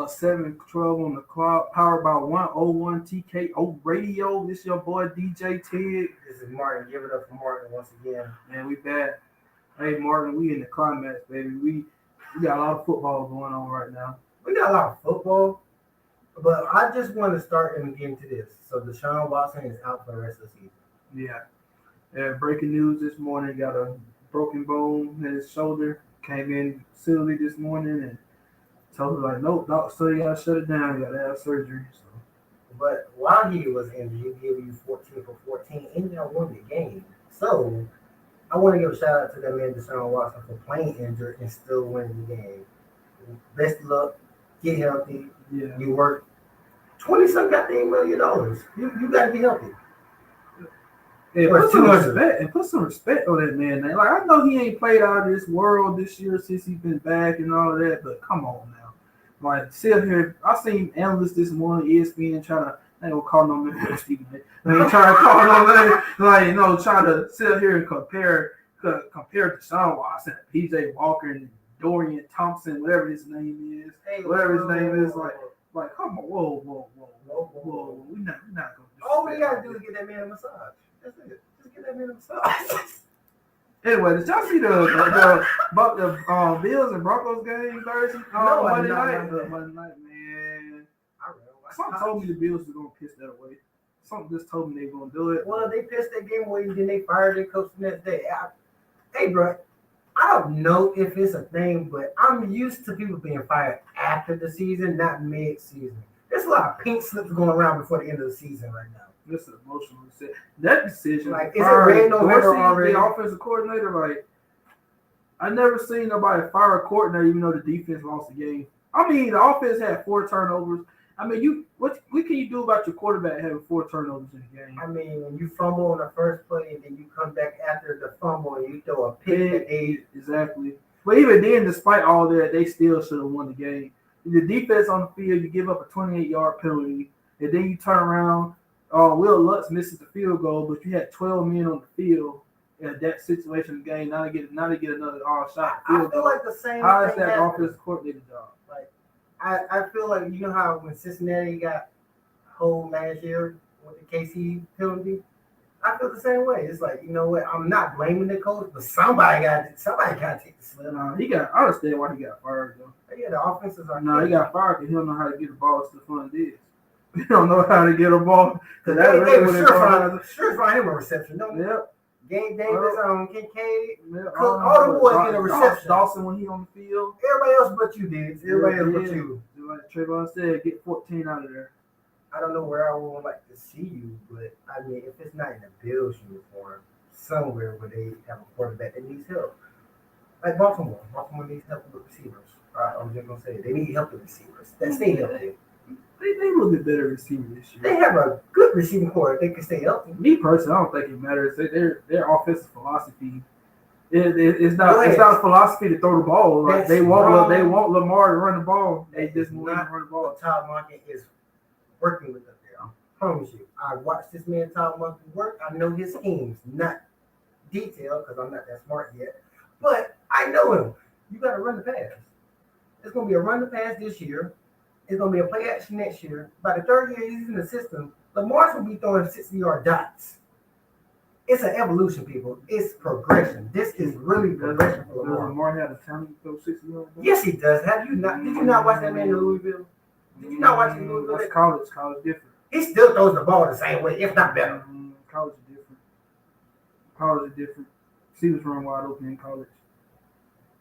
7:12 on the clock, powered by 101 TKO Radio. This your boy DJ TYG. This is Martin. Give it up for Martin once again. Man, we back. Hey Martin, we in the climax, baby. We got a lot of football going on right now. We got a lot of football, but I just want to start and get into this. So Deshaun Watson is out for the rest of the season. Yeah. Breaking news this morning, got a broken bone in his shoulder. Came in facility this morning and told him, like, nope, doctor, so you got to shut it down. You got to have surgery. So. But while he was injured, he gave you 14 for 14, and y'all won the game. So I want to give a shout out to that man, Deshaun Watson, for playing injured and still winning the game. Best of luck. Get healthy. Yeah. You work $20-some goddamn $million. You got to be healthy. Yeah, put some respect on that man. Like, I know he ain't played out of this world this year since he's been back and all of that, but come on now. Like, sit here. I seen analysts this morning, ESPN, trying to, I ain't gonna call no man Stephen A. They trying to call no man, like, trying to sit here and compare Deshaun Watson, PJ Walker, and Dorian Thompson, whatever his name is. Like, come on, whoa. We're not gonna. All we gotta do is get that man a massage. That's it. Just get that man a massage. Anyway, did y'all see the Bills and Broncos game Thursday? Monday night, man. Something told me the Bills were gonna piss that away. Something just told me they were gonna do it. Well, they pissed that game away, and then they fired their coach the next day. Hey, bro, I don't know if it's a thing, but I'm used to people being fired after the season, not mid-season. There's a lot of pink slips going around before the end of the season right now. This is emotional. That decision, like, is it red November already? The offensive coordinator, like, I never seen nobody fire a coordinator even though the defense lost the game. I mean, the offense had 4 turnovers. I mean, what can you do about your quarterback having 4 turnovers in the game? I mean, when you fumble on the first play and then you come back after the fumble and you throw a pick exactly. But even then, despite all that, they still should have won the game. The defense on the field, you give up a 28-yard penalty, and then you turn around. Will Lutz misses the field goal, but you had 12 men on the field in that situation of the game. Now to get another all-shot field goal. I feel like the same. How is that offensive coordinator job? Like, I feel like, you know how when Cincinnati got hold last year with the KC penalty, I feel the same way. It's like, you know what? I'm not blaming the coach, but somebody got to take the slip. I understand why he got fired though. Yeah, the offenses are. No, he got fired because he don't know how to get the ball to Stephon Diggs. He don't know how to get a ball. Because they were sure find him a reception. Yep. Gabe Davis, Kincaid, all the boys get a reception. Dawson when he on the field. Everybody else but you, dudes. Everybody else but you. Like Trayvon said, get 14 out of there. I don't know where I would like to see you, but I mean, if it's not in a Bills uniform, somewhere where they have a quarterback that needs help. Like Baltimore. Baltimore needs help with receivers. I was just going to say, they need help with receivers. That stay healthy. They a little bit better receiver this year. They have a good receiving core if they can stay healthy. Me personally, I don't think it matters. Their offensive philosophy. It's not a philosophy to throw the ball. Like, they want Lamar to run the ball. They just want to run the ball. Todd Monken is working with them there. I promise you. I watched this man Todd Monken work. I know his schemes, not detailed because I'm not that smart yet. But I know him. You got to run the pass. It's going to be a run the pass this year. It's going to be a play action next year. By the third year he's in the system, Lamar's going to be throwing 60-yard dots. It's an evolution, people. It's progression. This is really progression for Lamar. Does Lamar have a talent to throw 60-yard dots? Yes, he does. Did you not watch that man in Louisville? Did you not watch him in Louisville? That's college. College different. He still throws the ball the same way, if not better. College is different. Receivers run wide open in college.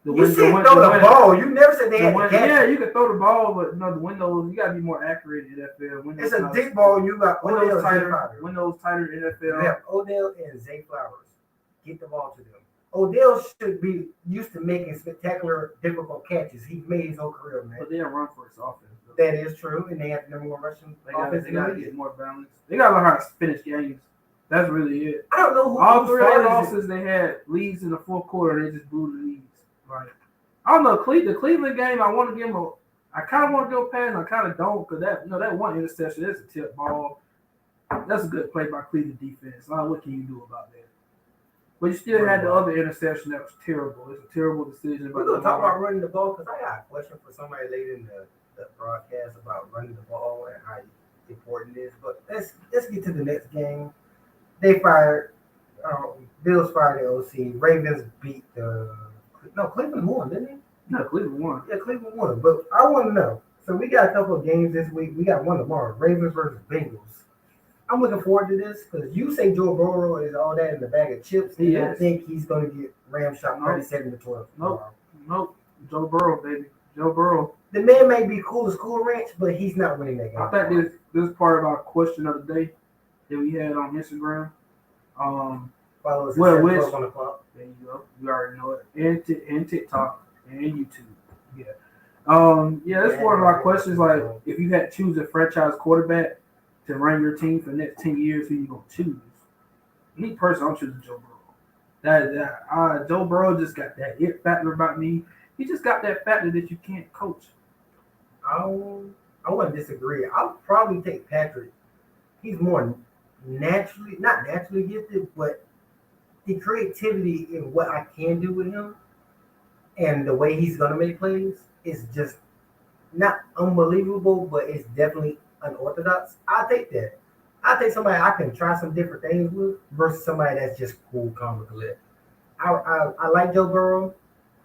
You said throw the ball. You never said they had to catch. Yeah, you can throw the ball, but the windows, you got to be more accurate in NFL. It's a deep ball. You got windows tighter in NFL. You have Odell and Zay Flowers. Get the ball to them. Odell should be used to making spectacular, difficult catches. He made his whole career, man. But they don't run for his offense. That is true, and they have the number one rushing offense. They got to get more balance. They got to learn how to finish games. That's really it. I don't know who. All 3 of their losses, they had leads in the fourth quarter. They just blew the leads. Right. I don't know. The Cleveland game, I want to give them I kind of want to go past, and I kind of don't, because that one interception, that's a tip ball. That's a good play by Cleveland defense. What can you do about that? But you still had the other interception that was terrible. It's a terrible decision. We're going to talk about running the ball, because I got a question for somebody later in the broadcast about running the ball and how important it is. But let's get to the next game. They fired. Bills fired the OC. Ravens beat the. No, Cleveland won, didn't they? No, Cleveland won. Yeah, Cleveland won. But I want to know. So we got a couple of games this week. We got one tomorrow. Ravens versus Bengals. I'm looking forward to this because you say Joe Burrow is all that in the bag of chips. And I think he's going to get ramshot 37-12. Nope. Joe Burrow, baby. Joe Burrow. The man may be cool as Cool Ranch, but he's not winning that game. I think this is part of our question of the day that we had on Instagram. Follow us on the clock. There you go. You already know it. And TikTok and YouTube. Yeah. That's one of our questions. Like, if you had to choose a franchise quarterback to run your team for the next 10 years, who you gonna choose? Me personally, I'm choosing Joe Burrow. Joe Burrow just got that it factor about me. He just got that factor that you can't coach. I wouldn't disagree. I'll probably take Patrick. He's more not naturally gifted, but the creativity in what I can do with him and the way he's gonna make plays is just not unbelievable, but it's definitely unorthodox. I'll take that. I'll take somebody I can try some different things with versus somebody that's just cool, calm, and collected. I like Joe Burrow.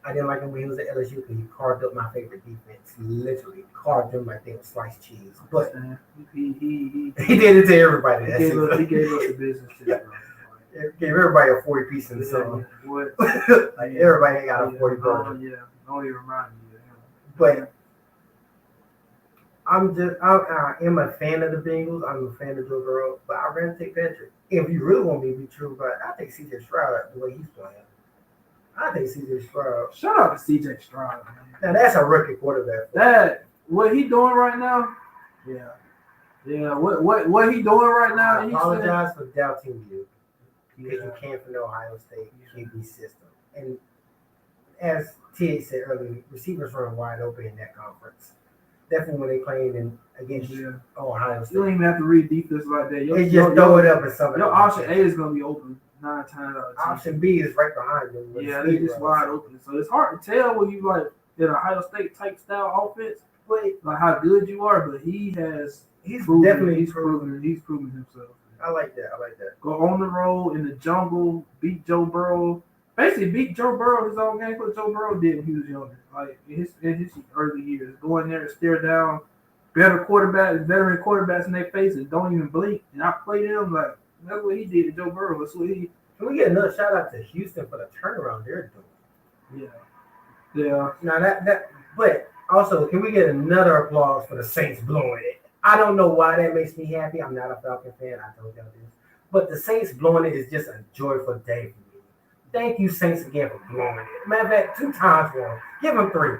I didn't like him when he was at LSU because he carved up my favorite defense. Literally carved them like they were sliced cheese. But he did it to everybody. He gave us the business too, bro. Gave everybody a 40 piece in the summer. Like everybody ain't got a 40 burger. Yeah, don't even remind me of him. But I am a fan of the Bengals. I'm a fan of Joe Burrow, but I'd rather take Patrick. If you really want me to be true, but I take CJ Stroud the way he's playing. I think CJ Stroud. Shout out to CJ Stroud, man. Now that's a rookie quarterback. What he doing right now? Yeah. What he doing right now? I apologize for doubting you because you came from the Ohio State QB system, and as T said earlier, receivers run wide open in that conference. Definitely when they playing against Ohio State. You don't even have to read defense like that. They just throw it up at somebody. Your option A is gonna be open 9 times out of 10. Option B is right behind them. Yeah, they just wide open. So it's hard to tell when you like in Ohio State type style offense, like how good you are. But he's proven himself. I like that. Go on the road in the jungle, beat Joe Burrow. Basically, beat Joe Burrow his own game. What Joe Burrow did when he was younger, like in his early years, go in there and stare down veteran quarterbacks in their faces, don't even blink, and I play them like that's what he did to Joe Burrow. That's what he. Can we get another shout out to Houston for the turnaround they're doing? Yeah. Now that, but also, can we get another applause for the Saints blowing it? I don't know why that makes me happy. I'm not a Falcon fan. I told y'all this, but the Saints blowing it is just a joyful day for me. Thank you, Saints, again for blowing it. Matter of fact, 2 times for them. Give them 3.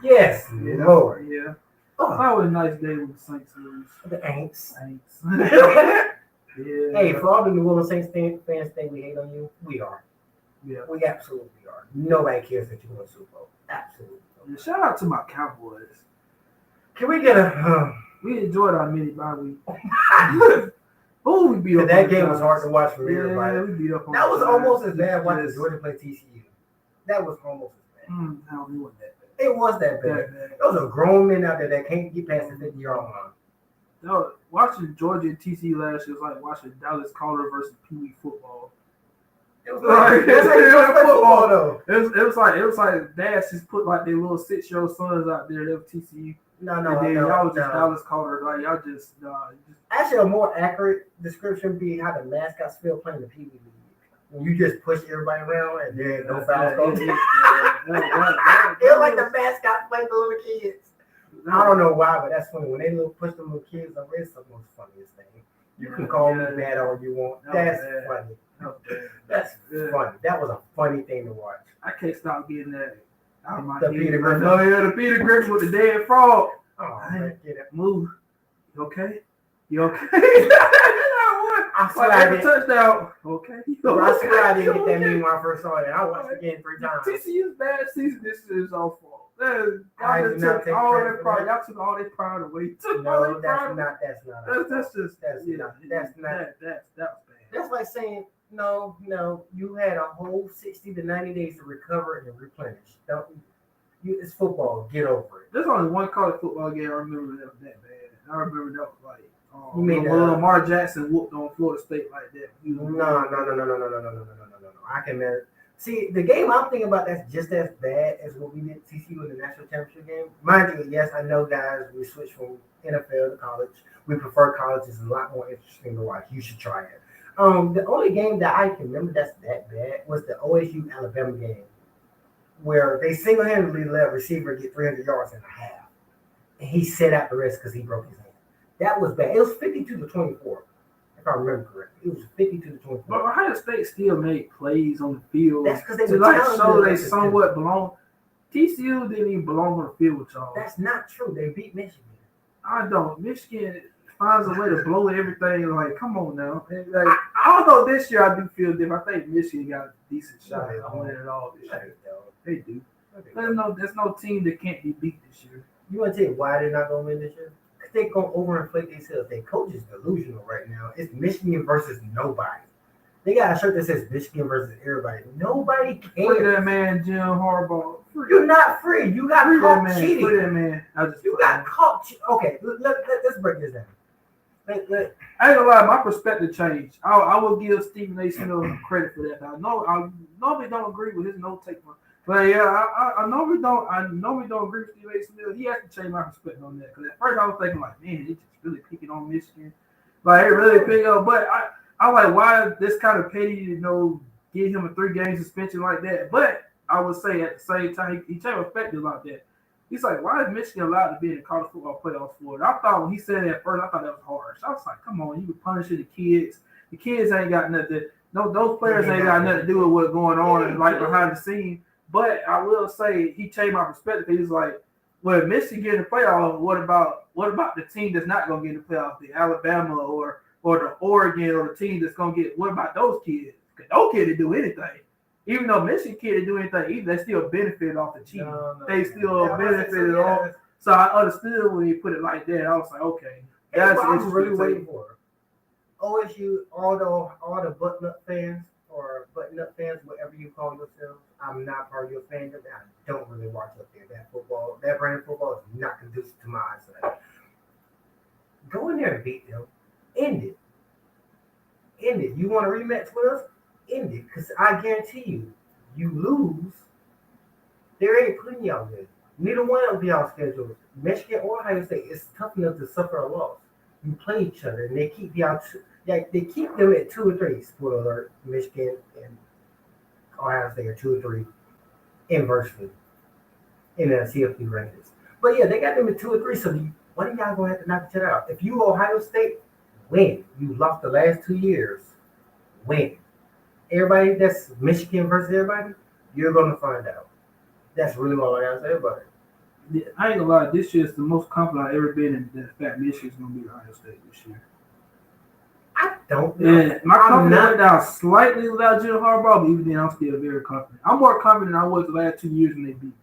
Yes, Lord. Yeah. Oh, that was a nice day with the Saints lose. The Aints. Yeah. Hey, for all the New Orleans Saints fans think we hate on you, we are. Yeah. We absolutely are. Nobody cares that you won Super Bowl. Absolutely. Yeah, shout out to my Cowboys. Can we get a? We enjoyed our mini bye week. We beat up. That game was hard to watch for everybody. Yeah, we beat up on that was almost as bad watching Georgia play TCU. That was almost as bad. No, it wasn't that bad. It was that bad. Those are grown men out there that can't get past the 50-yard line. No, watching Georgia and TCU last year was like watching Dallas Calder versus Pee Wee football. It was like football though. It was like dads just put like their little 6-year-old sons out there. They were TCU. No. Y'all was just Dallas Calder. Like y'all just Actually, a more accurate description would be how the mascots feel playing the Pee Wee League. When you just push everybody around and there ain't no fouls going. It was like the mascots playing the little kids. I don't know why, but that's funny. When they push the little kids over, it's the most funniest thing. You can call me bad all you want. That's funny. That's funny. That was a funny thing to watch. I can't stop getting that out of my head. Peter Griffin. Oh yeah, the Peter Griffin with the dead frog. Oh, man, get it. Move. You okay? I swear I didn't. Touchdown. Okay. I swear I didn't get that meme when I first saw it. I watched it again 3 times. TCU's bad season. This is our fault. Y'all took all their pride. Y'all took all their pride away. No, that's not. That's bad. That's like saying no. You had a whole 60 to 90 days to recover and replenish. It's football. Get over it. There's only one college football game I remember that was that bad. I remember that was like You mean when Lamar Jackson whooped on Florida State like that. No. I can never. See, the game I'm thinking about that's just as bad as what we did TCU in the national championship game. Mind you, yes, I know, guys, we switched from NFL to college. We prefer college. It's a lot more interesting to watch. You should try it. The only game that I can remember that's that bad was the OSU Alabama game, where they single-handedly let a receiver get 300 yards in a half, and he set out the rest because he broke his hand. That was bad. It was 52-24. If I remember correctly, it was 52-24. But Ohio State still made plays on the field. That's because they to were like talented. show they somewhat belong. TCU didn't even belong on the field with y'all. That's not true. They beat Michigan. I don't. Michigan finds a way to blow everything. Like, come on now. And like, although this year I do feel different. I think Michigan got a decent shot at winning it all this year. They do. There's no team that can't be beat this year. You want to tell you why they're not going to win this year? Because they're going to overinflate themselves. Their coach is delusional right now. It's Michigan versus nobody. They got a shirt that says Michigan versus everybody. Nobody cares. Look at that man, Jim Harbaugh. You're not free. You got caught cheating. Look at that man. You got caught. Okay, let's break this down. I ain't gonna lie, my perspective changed. I will give Stephen A. Smith credit for that. I normally don't agree with his note take, but yeah, I normally don't agree with Stephen A. Smith. He has to change my perspective on that because at first I was thinking like, man, they just really picking on Michigan, like they really pick up. But I like why this kind of petty, give him a 3-game suspension like that. But I would say at the same time he changed perspective about that. He's like, why is Michigan allowed to be in the college football playoffs for it? I thought when he said that at first, I thought that was harsh. I was like, come on, you were punishing the kids. The kids ain't got nothing. No, those players ain't got nothing to do with what's going on like behind the scenes. But I will say he changed my perspective. He's like, well, if Michigan get in the playoffs, what about the team that's not gonna get in the playoffs, the Alabama or the Oregon or the team that's gonna get? What about those kids? Because those kids didn't do anything. Even though Michigan kid didn't do anything, either they still benefited off the cheating. They still benefited off. So I understood when he put it like that. I was like, okay, that's what I'm really waiting for. OSU, all the button-up fans or button-up fans, whatever you call yourselves, I'm not part of your fandom. I don't really watch up there. That brand of football is not conducive to my eyesight. Go in there and beat them. End it. You want a rematch with us? End it, because I guarantee you lose, there ain't putting y'all there. Neither one of y'all schedules, Michigan or Ohio State, it's tough enough to suffer a loss. You play each other, and they keep y'all, they keep them at 2 or 3. Spoiler alert: Michigan and Ohio State are 2 or 3 inversely in the CFP rankings. But yeah, they got them at 2 or 3. So what are y'all gonna have to knock each other out? If you Ohio State, win. You lost the last 2 years, win. Everybody that's Michigan versus everybody, you're going to find out. That's really all I got to say about it. Yeah, I ain't gonna lie, this year is the most confident I've ever been in the fact Michigan's going to beat Ohio State this year. I don't know. Yeah, my confidence went down slightly without Jim Harbaugh, but even then I'm still very confident. I'm more confident than I was the last 2 years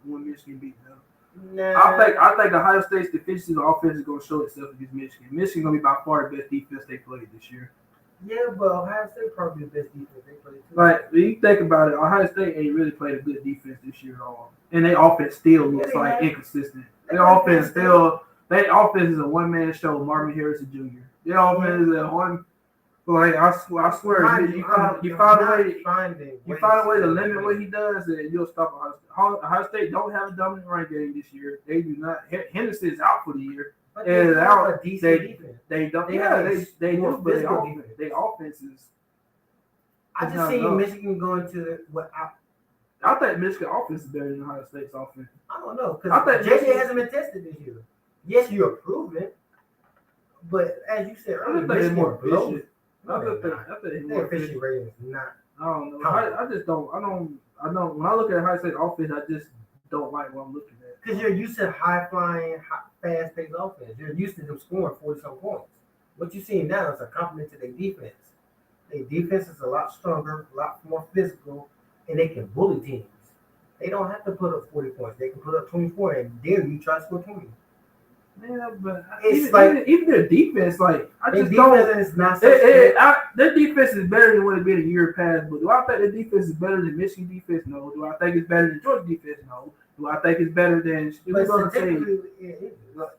when Michigan beat them. Nah. I think Ohio State's deficiency of offense is going to show itself against Michigan. Michigan's going to be by far the best defense they played this year. Yeah, but Ohio State probably the best defense they played too. Like, when you think about it, Ohio State ain't really played a good defense this year at all. And their offense still looks like inconsistent. Their offense is a one-man show, Marvin Harrison Jr. Their offense is a one. Like, I swear, you find a way to limit what he does, and you'll stop Ohio State. Ohio State don't have a dominant run game this year. They do not. Henderson is out for the year. But they have a decent defense. They don't. They do. But their offense is. I just seen Michigan going to what I think Michigan offense is better than Ohio State's offense. I don't know because JJ hasn't been tested this year. Yes, you approve it, but as you said earlier, Michigan more efficient. I think their efficiency rating is not. I don't know. I just don't. I don't. When I look at Ohio State offense, I just don't like what I'm looking at. Because you're used to high-flying, fast-paced offense. You're used to them scoring 40-some points. What you're seeing now is a compliment to their defense. Their defense is a lot stronger, a lot more physical, and they can bully teams. They don't have to put up 40 points. They can put up 24 and dare you try to score 20. Yeah, but It's even their defense, like I just don't. Is not their defense is better than what it been a year past. But do I think their defense is better than Michigan defense? No. Do I think it's better than Georgia defense? No. Do I think it's better than? If we're But gonna say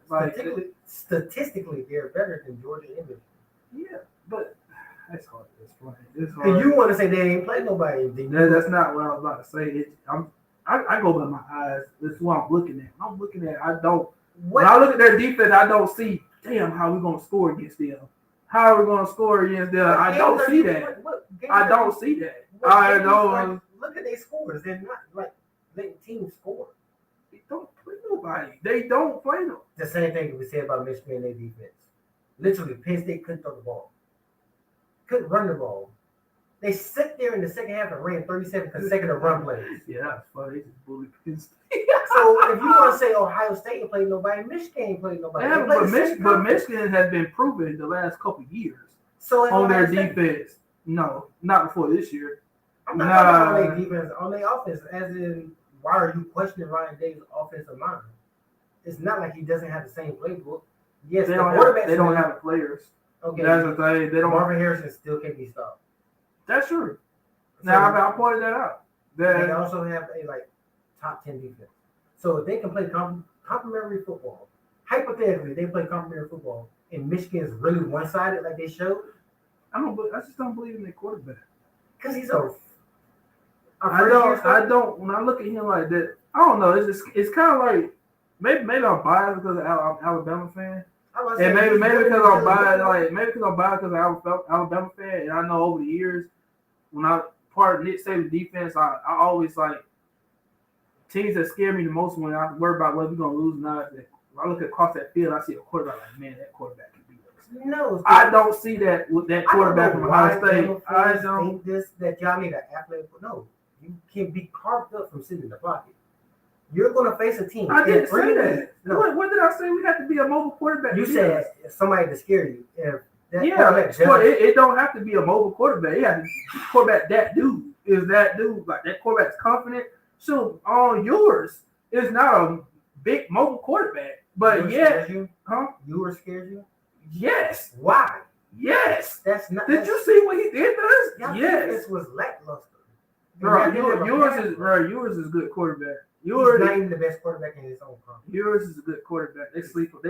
like, statistically, they're better than Georgia and Michigan. yeah, but that's hard to explain. It's Cause hard. you want to say they ain't play nobody. That's not what I was about to say. I go by my eyes. That's what I'm looking at. I'm looking at. I don't. When I look at their defense, I don't see. Damn, how we gonna score against them? How are we gonna score against them? I don't see that. I don't see that. I know. Look at their scores. They're not like letting teams score. They don't play nobody. They don't play them. The same thing we said about Michigan and their defense. Literally, Penn State couldn't throw the ball. Couldn't run the ball. They sat there in the second half and ran 37 consecutive run plays. Yeah, that's funny. They just bullied Penn State. So if you want to say Ohio State ain't played nobody, Michigan ain't played nobody. But Michigan has been proven the last couple of years on their defense. No, not before this year. I'm not talking on their defense, on their offense. As in, why are you questioning Ryan Davis' offensive mind? It's not like he doesn't have the same playbook. Yes, they don't have the players. Okay, that's the thing. They don't. Marvin Harrison still can't be stopped. That's true. Now I pointed that out. They also have a top 10 defense. So if they can play complementary football, hypothetically, they play complementary football, and Michigan is really one-sided like they showed. I just don't believe in their quarterback. Because he's I don't. When I look at him like that, I don't know. It's kind of like maybe I'm biased because I'm Alabama fan. And maybe because I'm biased, because I'm Alabama fan, and I know over the years when I part of Nick Saban's defense, I always like teams that scare me the most when I worry about whether we're gonna lose or not. When I look across that field, I see a quarterback like, man, that quarterback can beat us. No, I don't see that with that quarterback from Ohio State. I don't think that y'all need an athlete. No, you can be carved up from sitting in the pocket. You're going to face a team. I didn't say that. No. What did I say? We have to be a mobile quarterback. You said somebody to scare you. It don't have to be a mobile quarterback. It has to be quarterback. That dude is that dude. Like that quarterback's confident. So on yours is not a big mobile quarterback. But you were scared you? Yes. Why? Yes. That's not. Did you see what he did to us? Yes. This was lackluster. Yours is a good quarterback. He's not even the best quarterback in his own country. Yours is a good quarterback. They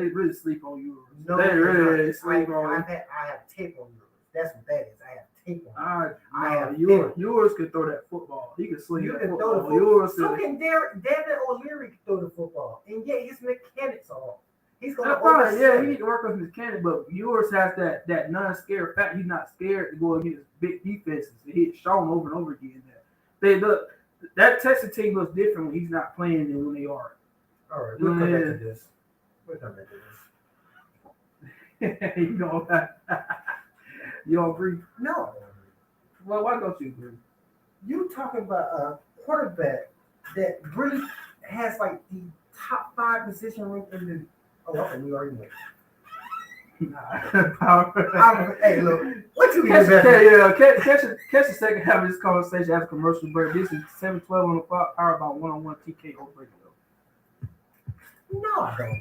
really sleep on yours. No, they really sleep on. I have tape on yours. That's what that is. I have tape on. I have yours can throw that football. He can swing that football. Throw the football. So can Devin O'Leary can throw the football, and yet his mechanics are off. He's gonna he need to work on his mechanics, but yours has that non-scared fact. He's not scared to go against big defenses. He's shown over and over again that that Texas team looks different when he's not playing than when they are. All right, we'll come back to this. You don't agree? No. Well, why don't you agree? You talking about a quarterback that really has the top 5 position rank in the. Oh, I think we already went. Hey, look. What you catch the second half of this conversation after commercial break. This is 7:12 on the clock, powered by one-on-one TKO radio. No, I don't.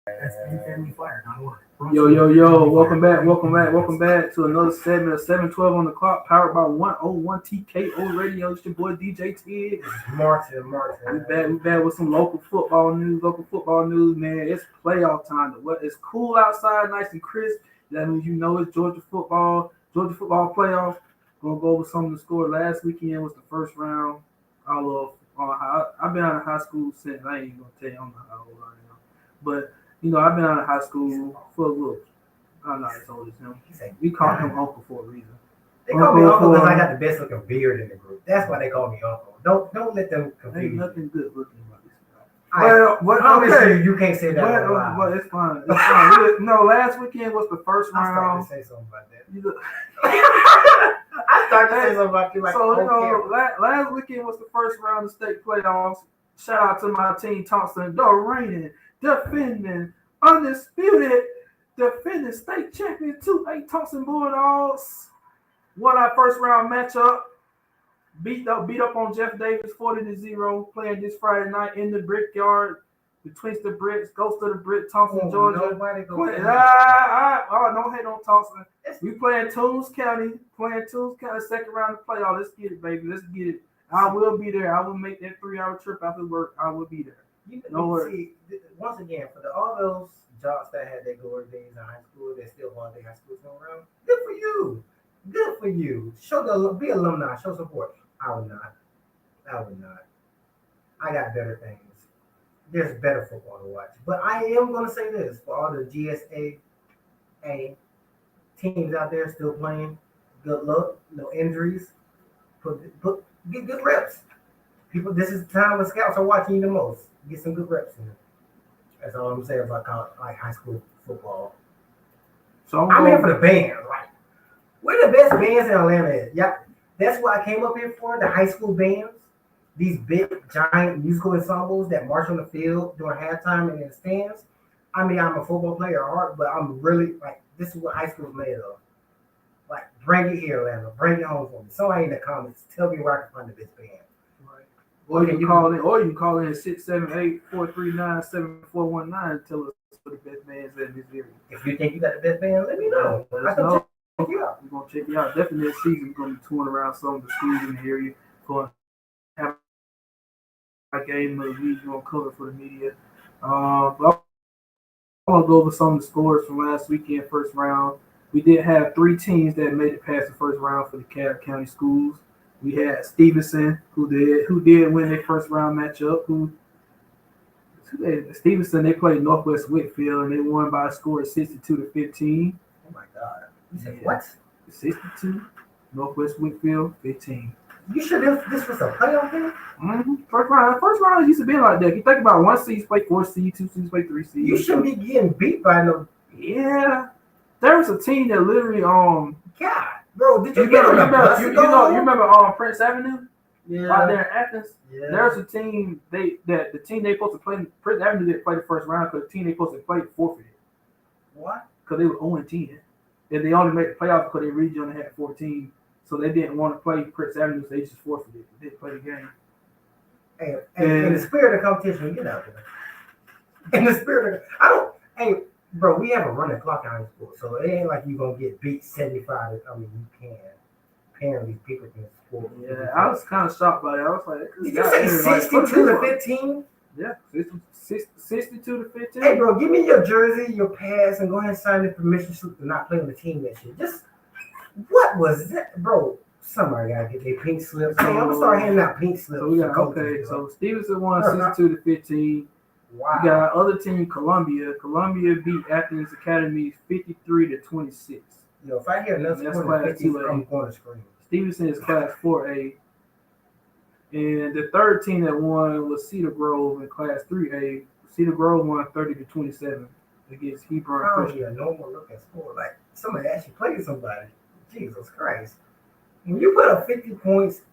That's Family Fire. Yo, welcome back to another segment of 712 on the clock, powered by 101 TKO Radio. It's your boy DJ TYG Martin. We back with some local football news, man. It's playoff time. It's cool outside, nice and crisp. That means it's Georgia football playoff. Gonna go over some of the score. Last weekend was the first round. I love I've been out of high school since, I ain't even gonna tell you I'm not how old I am. But I've been out of high school for a little. I'm not as old as him. We call him uncle for a reason. They call me uncle because I got the best looking beard in the group. That's why they call me uncle. Don't let them confuse. Ain't nothing good looking about this guy. Well, okay. You can't say that. But it's fine. It's fine. Last weekend was the first round. I started to say something about that. I started to say something about you. Like, last weekend was the first round of state playoffs. Shout out to my team, Thompson, the reigning, defending, undisputed, defending state champion 2A Thompson Bulldogs. Won our first round matchup. Beat up on Jeff Davis 40-0. Playing this Friday night in the Brickyard. Between the Bricks, Ghost of the Brick, Thompson, Georgia. Don't hate on Thompson. We playing Toombs County, second round of playoff. Let's get it, baby. Let's get it. I will be there. I will make that 3-hour trip after work. I will be there. No worries. Once again, for all those jobs that had their glory days in high school, they still want their high school going around. Good for you. Good for you. Be alumni. Show support. I would not. I got better things. There's better football to watch. But I am going to say this. For all the GSA teams out there still playing, good luck. No injuries. Get good reps. People, this is the time when scouts are watching you the most. Get some good reps in. That's all I'm saying about high school football. So I'm here for the bands. Like, we're the best bands in Atlanta. Yeah, that's what I came up here for. The high school bands, these big, giant musical ensembles that march on the field during halftime and in the stands. I mean, I'm a football player at heart, but I'm really this is what high school is made of. Like, bring it here, Atlanta. Bring it home for me. Somebody in the comments, tell me where I can find the best band. Or you can call in 678-439-7419 and tell us what the best bands in this area. If you think you got the best band, let me know. Let us know. We're gonna check you out. Definitely this season we're gonna be touring around some of the schools in the area. Going to have a game of the week we're gonna cover for the media. But I want to go over some of the scores from last weekend, first round. We did have 3 teams that made it past the first round for the Cobb County schools. We had Stevenson, who did win their first round matchup. Stevenson, they played Northwest Whitfield and they won by a score of 62-15. Oh my God! You said what? 62. Northwest Whitfield 15. You sure this was a playoff game? Mm-hmm. First round used to be like that. If you think about 1 seed play 4 seed, 2 seeds play 3 seeds. You shouldn't be getting beat by no. Yeah, there was a team that literally God. Bro, did you remember Prince Avenue? Yeah. Right there in Athens? Yeah. There's a team the team they supposed to play Prince Avenue didn't play the first round because the team they supposed to play forfeited. What? Because they were 0-10. And they only made the playoffs because their region only had 14. So they didn't want to play Prince Avenue, so they just forfeited. They didn't play the game. Hey, in the spirit of competition, get out there. In the spirit of bro, we have a running clock in high school, so it ain't like you gonna get beat 75. I mean, you can. Apparently, people can score. Yeah, I was kind of shocked by that. I was like, did you say 62-15? Yeah, 62-15. Hey, bro, give me your jersey, your pass, and go ahead and sign the permission slip to not play on the team that year. Just what was that, bro? Somebody gotta get their pink slips. Hey, I'm gonna start handing out pink slips. So we got so Stevenson won 62-15. Wow. We got our other team, Columbia. Columbia beat Athens Academy 53-26. Yo, if I hear another score in 50, I'm going to scream. Stevenson is class 4A. And the third team that won was Cedar Grove in class 3A. Cedar Grove won 30-27 against Hebron. Oh, yeah, normal looking score. Like somebody actually played somebody. Jesus Christ. When you put up 50 points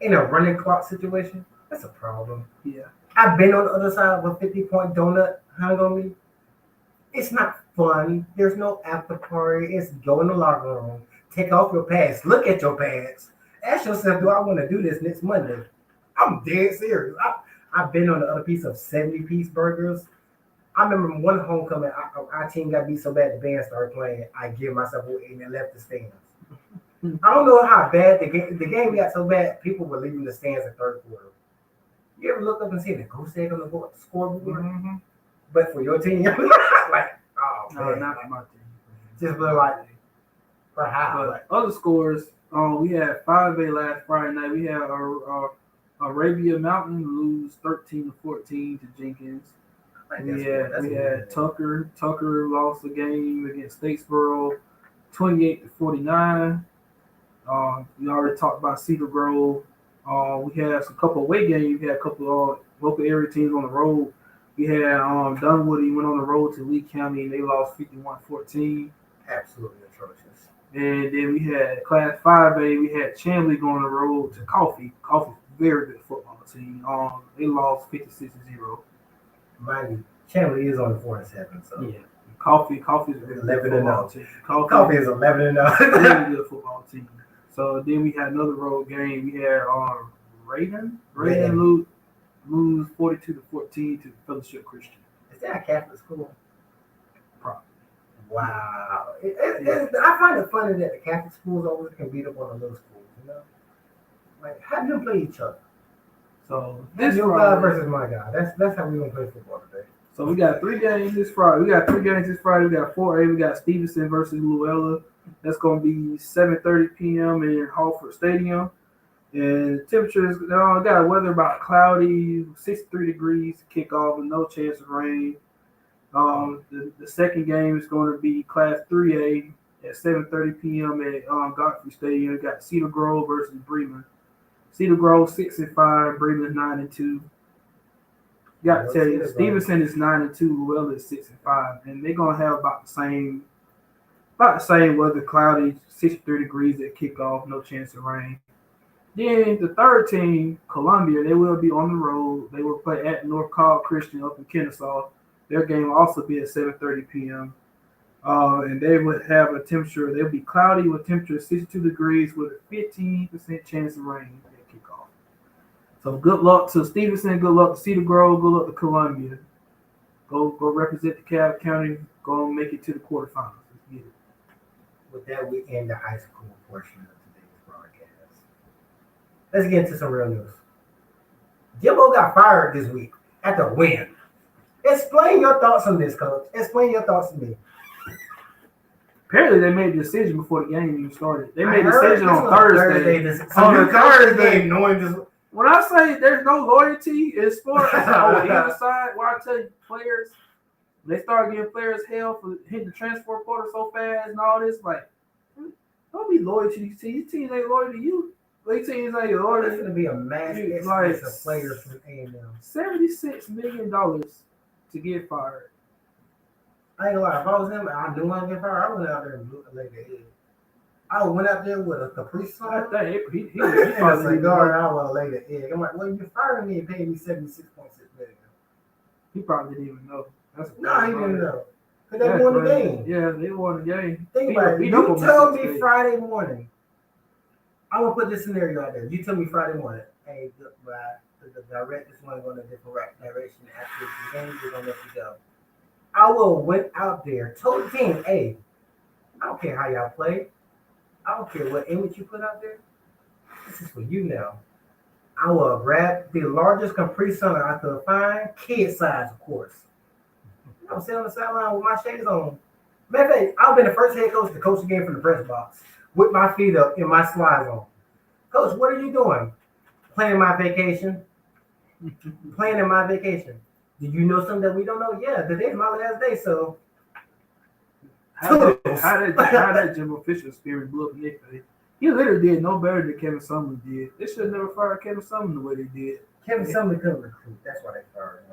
in a running clock situation, that's a problem. Yeah. I've been on the other side of a 50-point donut hung on me. It's not fun. There's no after party. It's go in the locker room, take off your pads, look at your pads. Ask yourself, do I want to do this next Monday? I'm dead serious. I've been on the other piece of 70-piece burgers. I remember one homecoming, our team got beat so bad the band started playing. I give myself away and then left the stands. I don't know how bad the game got so bad, people were leaving the stands in third quarter. You ever look up and see the ghost egg on the scoreboard? Mm-hmm. But for your team, like, oh No, man, not for my team. just look like for how? But other scores, we had 5A last Friday night. We had Arabia Mountain lose 13-14 to Jenkins. We had Tucker. Tucker lost the game against Statesboro, 28-49. We already talked about Cedar Grove. We had a couple of away games. We had a couple of local area teams on the road. We had Dunwoody went on the road to Lee County and they lost 51-14. Absolutely atrocious. And then we had Class 5A. We had Chamblee going on the road to Coffee. Coffee's very good football team. They lost 56-0. Mind you, Chamblee is on 4-7, so yeah. Coffee's a really 11 good football team. Coffee is 11-0. Really good football team. So then we had another road game. We had Raiden lose 42-14 to Fellowship Christian. Is that a Catholic school? Probably. Wow. I find it funny that the Catholic schools always can beat up on the little schools, you know? Like, how do them play each other? So this your guy versus my guy. That's how we gonna play football today. So we got 3 games this Friday. We got 3 games this Friday. We got 4A. We got Stevenson versus Luella. That's gonna be 7:30 p.m. in Hartford Stadium. And temperatures, got weather about cloudy, 63 degrees kickoff, and no chance of rain. The second game is going to be Class 3A at 7:30 p.m. at Godfrey Stadium. We got Cedar Grove versus Bremen. Cedar Grove 6-5, Bremen 9-2. Got to tell you, Stevenson is 9-2, Luella is 6-5, and they're gonna have about the same weather, cloudy, 63 degrees at kickoff, no chance of rain. Then the third team, Columbia, they will be on the road. They will play at North Cobb Christian up in Kennesaw. Their game will also be at 7:30 p.m. And they would have a temperature, they'll be cloudy with temperature 62 degrees with a 15% chance of rain at kickoff. So good luck to Stevenson, good luck to Cedar Grove, good luck to Columbia. Go represent DeKalb County, go make it to the quarterfinals. Let's get it. With that, we end the high school portion of today's broadcast. Let's get into some real news. Jimbo got fired this week after a win. Explain your thoughts on this, Coach. Explain your thoughts to me. Apparently, they made a decision before the game even started. They made a decision on Thursday. On Thursday, knowing this. When I say there's no loyalty in sports, on either side, where I tell you players, they start giving players hell for hitting the transfer portal so fast and all this, like, don't be loyal to these teams. These teams ain't loyal to you. These teams ain't loyal to you. It's going to be a mass exodus of players from A&M. $76 million to get fired. I ain't gonna lie, if I was him, I knew I was getting fired. I went out there and laid the egg. I went out there with a Capri Sun. I think he a cigar, and I would have laid the egg. I'm like, well, you're firing me and paying me $76.6 million. He probably didn't even know. No, he didn't know. Because they won the game. Yeah, they won the game. Think about it. You tell me Friday morning. I'm going to put this scenario out there. You tell me Friday morning, hey, the director's want to go in a different direction after the game, we're going to let you go. I will went out there, told the team, hey, I don't care how y'all play. I don't care what image you put out there. This is for you now. I will grab the largest Capri Sun I could find, kid size, of course. I'm sitting on the sideline with my shades on. Matter of fact, I've been the first head coach to coach the game from the press box with my feet up and my slides on. Coach, what are you doing? Planning my vacation. Planning my vacation. Did you know something that we don't know? Yeah, today's my last day, so. How did Jimbo Fisher spirit blew up Nick? He literally did no better than Kevin Sumlin did. They should have never fired Kevin Sumlin the way they did. Kevin Sumlin couldn't recruit. That's why they fired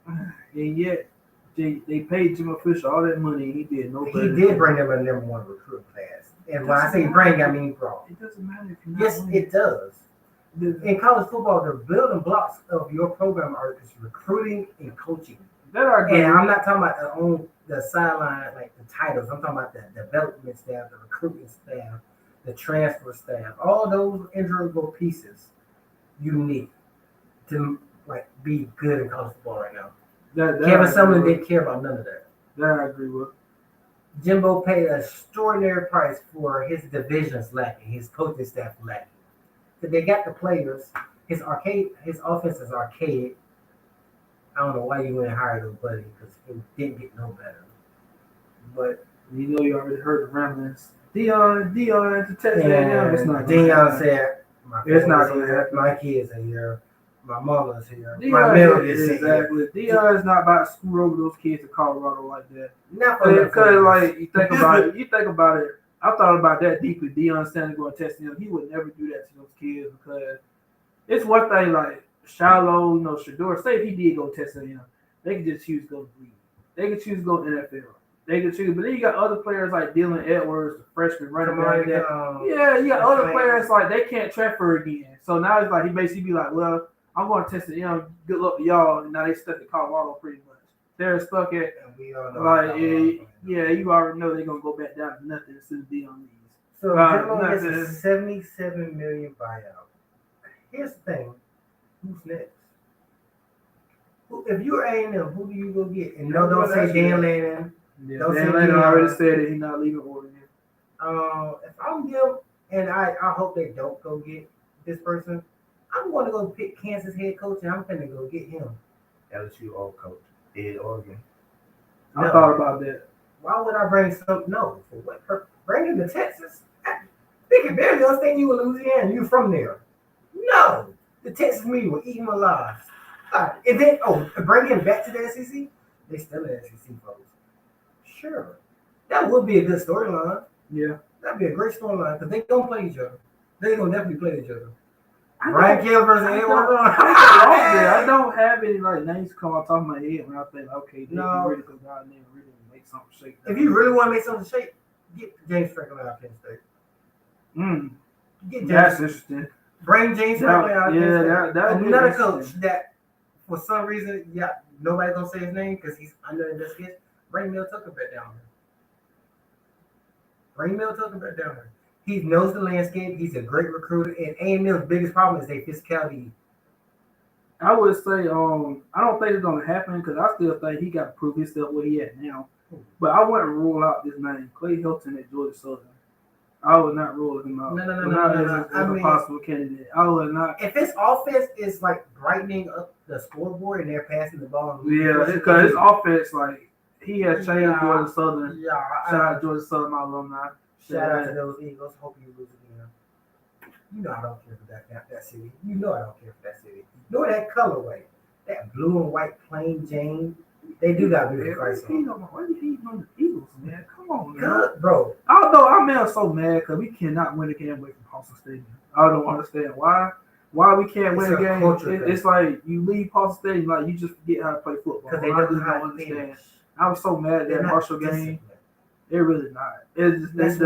him. And yet, they paid Jimbo Fisher all that money, and he did no better. He did bring them a number 1 recruit class. And when I say bring, I mean brought. It doesn't matter if you're not Yes, winning. it does. In college football, the building blocks of your program are just recruiting and coaching. And I'm not talking about on the sideline, like the titles. I'm talking about the development staff, the recruiting staff, the transfer staff. All those integral pieces you need to like be good in college football right now. Kevin Sumlin didn't care about none of that. That I agree with. Jimbo paid an extraordinary price for his divisions lacking, his coaching staff lacking. But they got the players. His offense is archaic. I don't know why you went and hired him, buddy, because it didn't get no better. But you know, you already heard the ramblings. Dion, to Texas A&M. It's not. Dion said, "It's not going to happen. My kids are here. My mother's here. Dion, my milk is exactly. Dion is not about to screw over those kids in Colorado like that. Not because, like, you think about it. I thought about that deeply. Dion Sanders going to test him. He would never do that to those kids because it's one thing like Shiloh, Shador. Say if he did go test him, they could just choose to go to league. They could choose to go to NFL. They could choose, but then you got other players like Dylan Edwards, the freshman running back. You got other players like they can't transfer again. So now it's like he basically be like, well, I'm going to test it. Good luck to y'all. And now they stuck in Colorado pretty much. They're stuck at you already know they're gonna go back down to nothing as soon as Dion leaves. So Jimbo gets a $77 million buyout. Here's the thing: who's next? If you're A&M, who do you go get? And don't say Dan Lannon. Yeah, Dan Lannon already said that he's not leaving Oregon. If I'm them, and I hope they don't go get this person, I'm going to go pick Kansas head coach, and I'm going to go get him. LSU old coach, Ed Oregon. I thought about that. Why would I bring some? No, for what purpose? Bring him to Texas? They can barely understand you in Louisiana. You from there? No, the Texas media will eat him alive. And then, bring him back to the SEC? They still in the SEC, folks. Sure. That would be a good storyline. Yeah. That'd be a great storyline because they don't play each other. They don't definitely play each other. Brian Kill versus Ed Oregon. I don't have any names come off the top of my head when I think, okay, they can really go down there and really make something shake. If you really want to make something shake, get James Franklin out of Penn State. That's interesting. Bring James Franklin out of Penn State. That another coach that, for some reason, nobody's going to say his name because he's under investigation. Bring Mel Tucker back down there. He knows the landscape. He's a great recruiter. And A&M's biggest problem is their physicality. I would say, I don't think it's going to happen because I still think he got to prove himself where he at now. But I wouldn't rule out this name, Clay Hilton at Georgia Southern. I would not rule him out. No. As a possible candidate. I would not. If his offense is brightening up the scoreboard and they're passing the ball. Yeah, because his offense, he has changed Georgia Southern. Yeah. Shout out Georgia Southern, my alumni. Shout out to those Eagles. Hope you lose again. You know I don't care for that city. You know I don't care for that city. You know that colorway, that blue and white plain Jane. They do got beautiful price on. Why you hating on the Eagles, man? Come on, man. Good, bro. I'm so mad because we cannot win a game away from Paulson Stadium. I don't understand why. Why we can't win a game? It's like you leave Paulson Stadium, you just forget how to play football. Because they don't understand. I was so mad at that Marshall game. They're really not. That's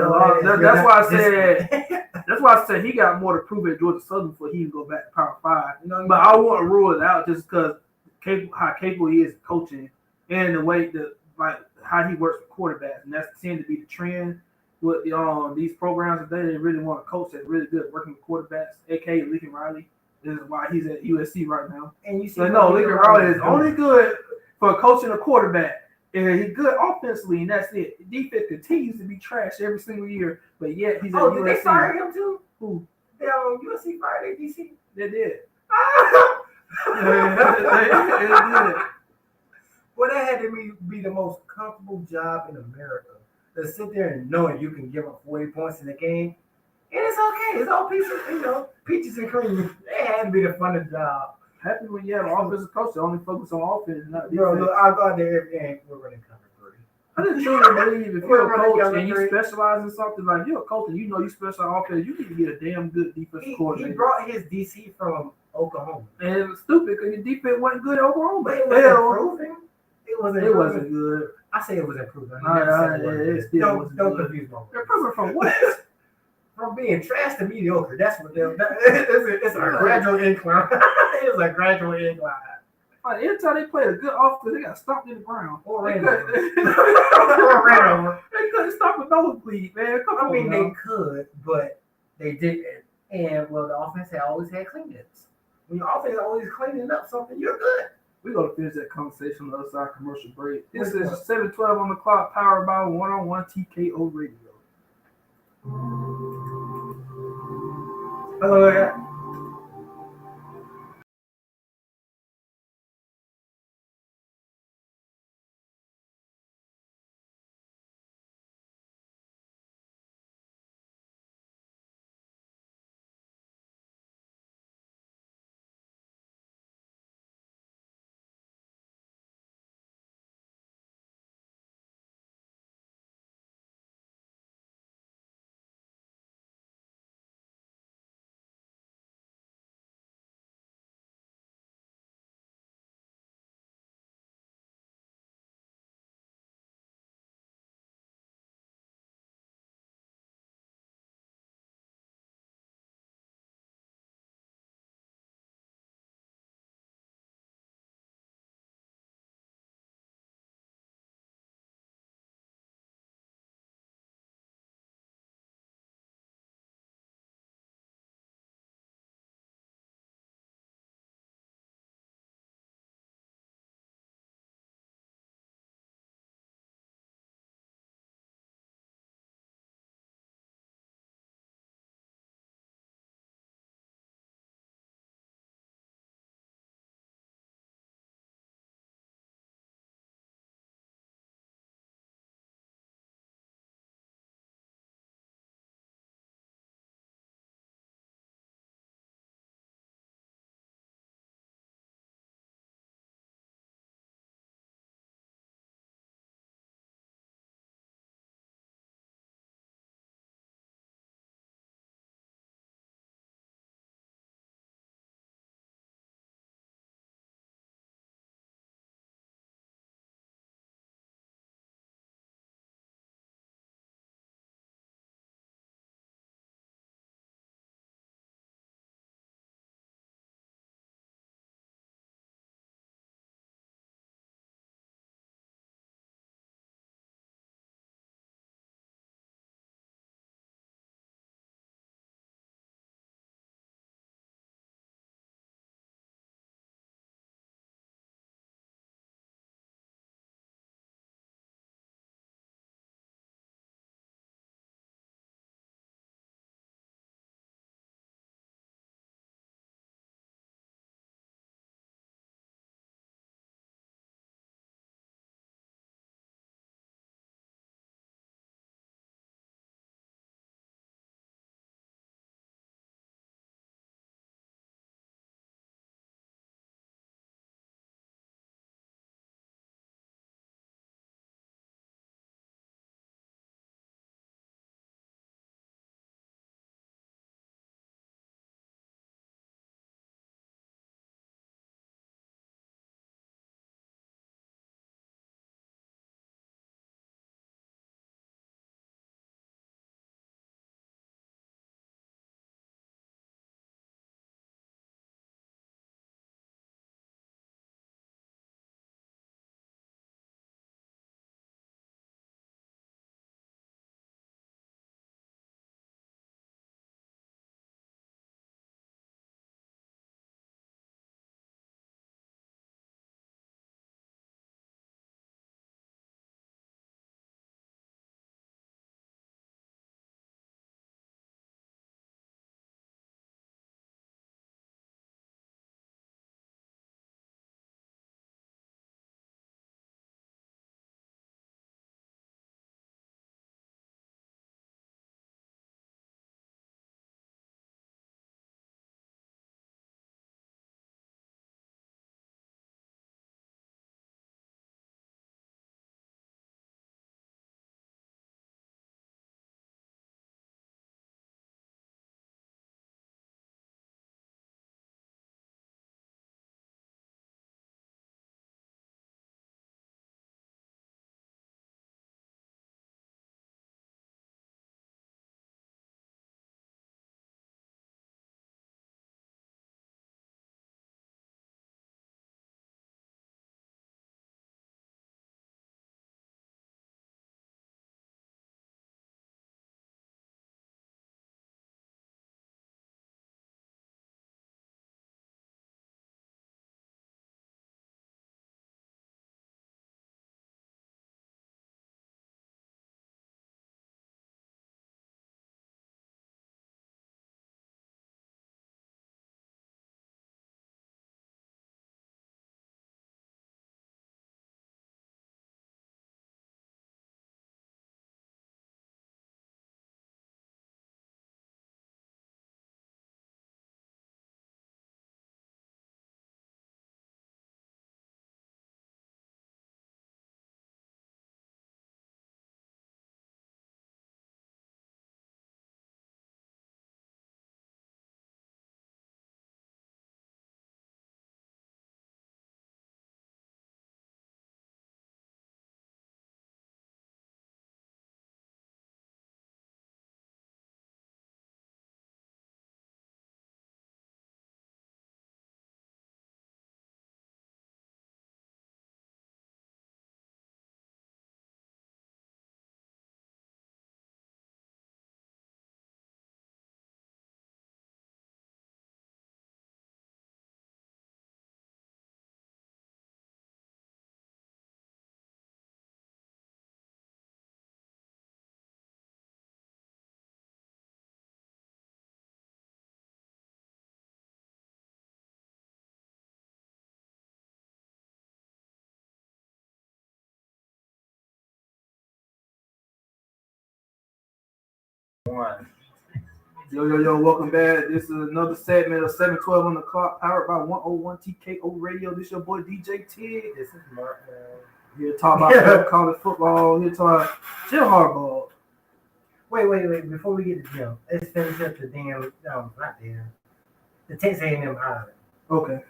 why I said he got more to prove at Georgia Southern before he can go back to Power 5. But I won't rule it out just because how capable he is coaching and the way how he works with quarterbacks, and that's tend to be the trend with these programs today. They really want a coach that's really good at working with quarterbacks, aka Lincoln Riley. This is why he's at USC right now. And you see, Lincoln Riley is only good for coaching a quarterback. And he's good offensively, and that's it. Defense continues to be trash every single year, but yet he's at USC. Did they fire him too? Who? USC fired DC? They did. They did. Well, that had to be the most comfortable job in America. To sit there and knowing you can give up 40 points in the game, and it's okay. It's all peaches and cream. It had to be the funnest job. Happy when you have an offensive coach that only focus on offense, not defense. Bro, look, I'll go out there every game. We're running cover 3. I just truly believe if you're a coach and you specialize in something, you're a coach and you know you specialize in offense, you need to get a damn good defensive coordinator. He brought his DC from Oklahoma. And it was stupid because your defense wasn't good at Oklahoma. But it was improving. It wasn't good. I say it was improving. Don't confuse me. Improving from what? From being trash to mediocre. That's what it's a gradual incline. It's a gradual incline. Every time they played a good offense, they got stomped in the ground. Or ran over. They couldn't stop a nosebleed, man. They could, but they didn't. And the offense always had cleanups. When your offense always cleaning up something, you're good. We're gonna finish that conversation on the other side of commercial break. This Which is one? 712 on the clock, powered by one-on-one TKO Radio. Hello, One. Yo, welcome back. This is another segment of 712 on the clock, powered by 101 TKO Radio. This your boy DJ Tig. This is Martin. Here to talk about college football. Here to talk about Jim Harbaugh. Wait. Before we get to Jim, let's finish up the the Texas A&M hiring. Okay.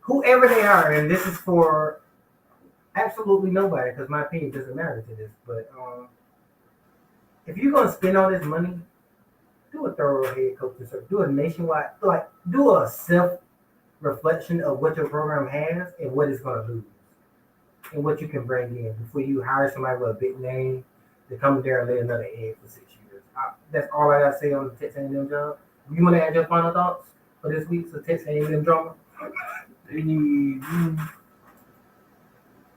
Whoever they hire, and this is for absolutely nobody, because my opinion doesn't matter to this, but if you're going to spend all this money, do a thorough head coaching search. Do a nationwide, do a self-reflection of what your program has and what it's going to lose, and what you can bring in before you hire somebody with a big name to come there and lay another egg for 6 years. That's all I got to say on the Texas A&M job. You want to add your final thoughts for this week's Texas A&M drama? They need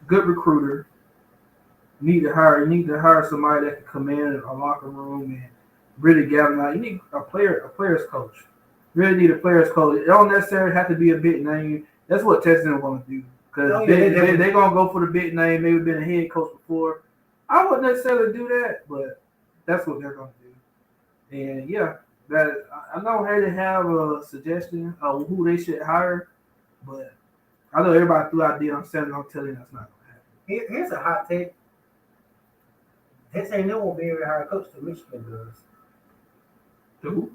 good recruiter. You need to hire somebody that can command a locker room and really galvanize. You need a player's coach. Really need a player's coach. It don't necessarily have to be a big name. That's what Texas is going to do, because they're going to go for the big name. Maybe been a head coach before. I wouldn't necessarily do that, but that's what they're going to do. And yeah, I know they have a suggestion of who they should hire, but I know everybody threw out there. I'm telling you that's not going to happen. Here's a hot take. Texas A&M won't be able to hire a coach to Michigan does. Who?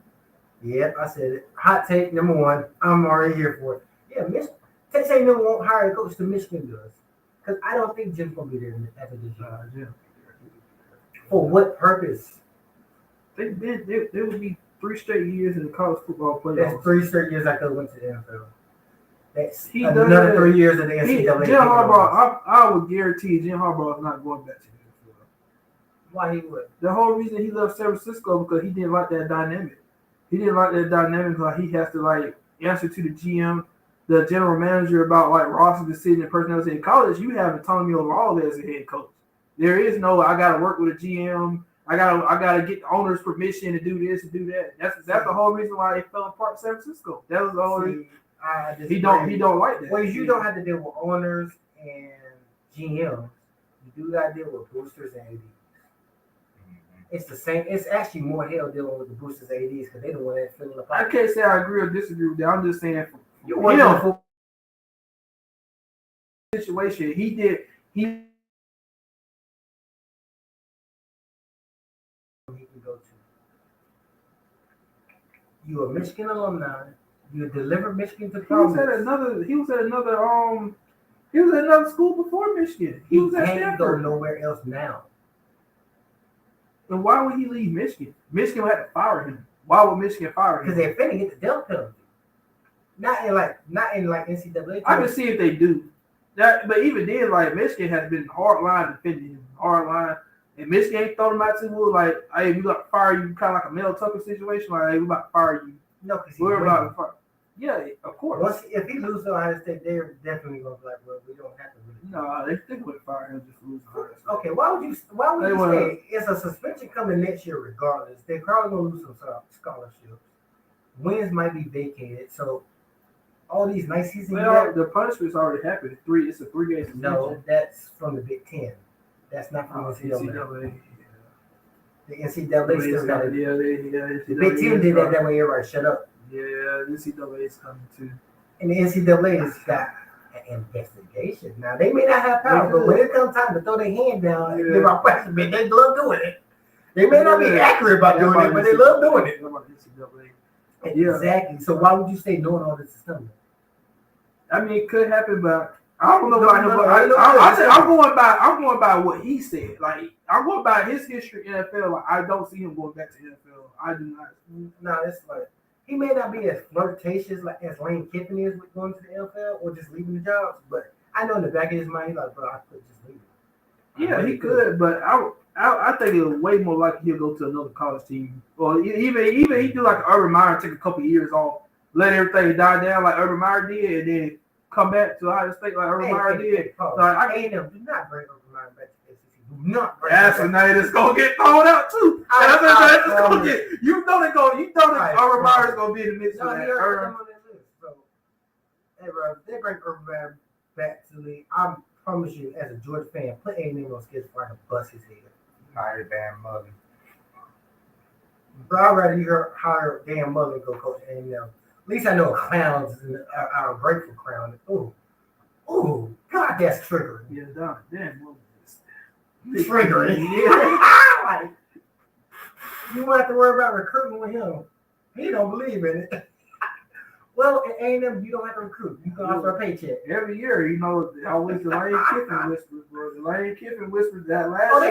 Yep, I said it. Hot take number one. I'm already here for it. Yeah, Texas A&M won't hire a coach to Michigan does, because I don't think Jim's going to be there after this year. For what purpose? There would be 3 straight years in the college football playoffs. That's 3 straight years I could have went to the NFL. That's another 3 years of the NCAA. Jim Harbaugh, I would guarantee Jim Harbaugh is not going back to the NFL. Why he would? The whole reason he left San Francisco because he didn't like that dynamic. He didn't like that dynamic because he has to answer to the GM, the general manager, about roster decision and personnel. In college, you have autonomy over all as a head coach. There is no I got to work with a GM. I gotta get the owner's permission to do this and do that. That's the whole reason why they fell apart in San Francisco. That was the whole reason. He don't like that. Well, you don't have to deal with owners and GMs. You do got to deal with boosters and ADs. It's the same. It's actually more hell dealing with the boosters and ADs because they don't want that filling the pocket. I can't say I agree or disagree with that. I'm just saying for situation he can go to. You a Michigan alumni. You deliver Michigan to promise. He was at another school before Michigan. He was at can't Stanford. go nowhere else now. And why would he leave Michigan? Michigan would have to fire him. Why would Michigan fire him? Because they're finna get the death penalty. Not in NCAA. I can see if they do that, but even then, Michigan has been hard line defending him, hard line, and Michigan ain't thrown him out too well. Hey, we got to fire you, kind of like a Mel Tucker situation. Hey, we about to fire you. No, because we're about to fire. Yeah, of course. If he loses to Ohio State, they're definitely going to be well, we don't have to really. No, they would fire him just lose Ohio State. Okay, why would you say it's a suspension coming next year regardless? They're probably going to lose some scholarships. Wins might be vacated, so all these nice seasons. Well, the punishment's already happened. It's a 3-game suspension. No, that's from the Big Ten. That's not from the NCAA. The NCAA still got it. The Big Ten did that way. Everybody shut up. Yeah, the NCAA is coming too. And the NCAA has got an investigation. Now, they may not have power, but when it comes time to throw their hand down, they love doing it. They may not be accurate about doing it, but they love doing it. Exactly. So why would you say knowing all this is coming? I mean, it could happen, but I don't know about him. I'm going by what he said. I'm going by his history in NFL. I don't see him going back to NFL. I do not. No, it's he may not be as flirtatious as Lane Kiffin is with going to the NFL or just leaving the jobs, but I know in the back of his mind, he's like, bro, I could just leave it. Yeah, he could, but I think it's way more likely he'll go to another college team, or even he do like Urban Meyer, take a couple years off, let everything die down like Urban Meyer did, and then come back to Ohio State like Urban Meyer did. I do not bring Urban Meyer back to SEC. Do not bring. That's a name that's gonna get thrown out too. You know Urban Meyer's gonna be in the mix of that. They bring Urban Meyer back to the league. I promise you, as a Georgia fan, put A&M on schedule so I can bust his head. Mighty damn mother. But I'd rather you hire Dan Mullen to go coach A&M. At least I know a clown's a grateful clown. Ooh, God, that's triggering. Yeah, damn. Triggering. Yeah. Like, you won't have to worry about recruiting with him. He don't believe in it. Well, at A&M, you don't have to recruit. You can offer a paycheck. Every year, always the Lane Kiffin whispers, bro. The Lane Kiffin whispers that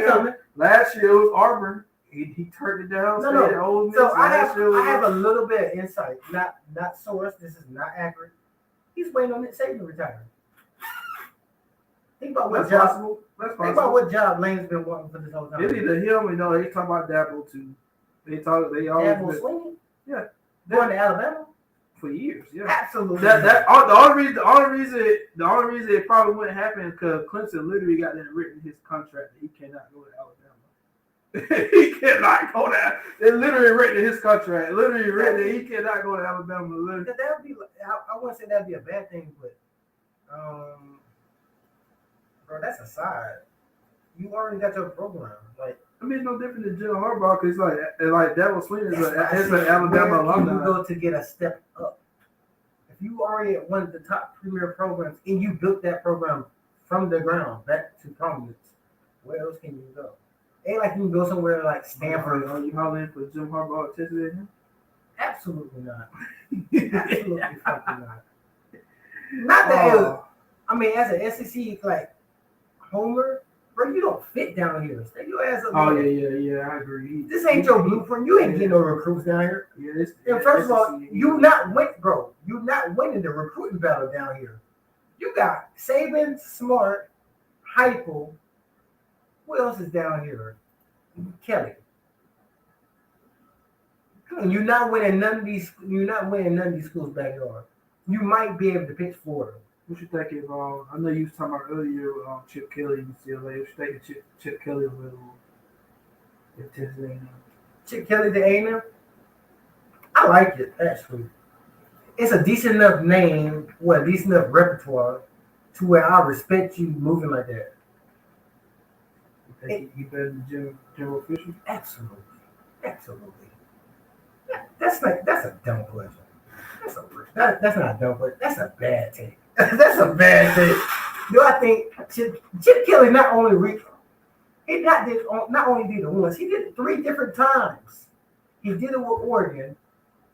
Coming. last year it was Auburn. He turned it down. No. So I have a little bit of insight. Not source. This is not accurate. He's waiting on Nick Saban to retire. Think about what job. Think about what job Lane's been wanting for this whole time. It's either him, they talk about Dabo too. They always Dabo swinging. Yeah, going to Alabama for years. Yeah, absolutely. The only reason it probably wouldn't happen because Clemson literally got that written in his contract that he cannot go to Alabama. He cannot go there. It's literally written in his contract. Literally written that he cannot go to Alabama. Literally. That would be. I wouldn't say that'd be a bad thing, but bro, that's a side. You already got your program. Like, I mean, it's no different than Jim Harbaugh because like Dabo Swinney is an Alabama alumni. You go to get a step up. If you already at one of the top premier programs and you built that program from the ground back to prominence, where else can you go? Ain't like you can go somewhere like Stanford. Are you hollering for Jim Harbaugh to test it? Absolutely not. Absolutely fucking not. Not that. I mean, as an SEC homer, bro, you don't fit down here. Stay your ass up. Oh yeah, I agree. This ain't your blueprint. You ain't getting no recruits down here. Yeah, and first of all, you not winning the recruiting battle down here. You got Saban, Smart, Heupel. Who else is down here? Kelly. And you're not winning none of these. You're not winning none of these schools' backyard. You might be able to pitch Florida. What you think if I know you was talking about earlier Chip Kelly in UCLA. What you think if Chip Kelly available at Texas A&M? Chip Kelly to A&M? I like it actually. It's a decent enough name, a decent enough repertoire to where I respect you moving like that. You think you better than General Fisher? Absolutely. That's a dumb question. That's not a dumb question. That's a bad take. That's a bad take. Do I think Chip Kelly not only did it once, he did it 3 different times. He did it with Oregon,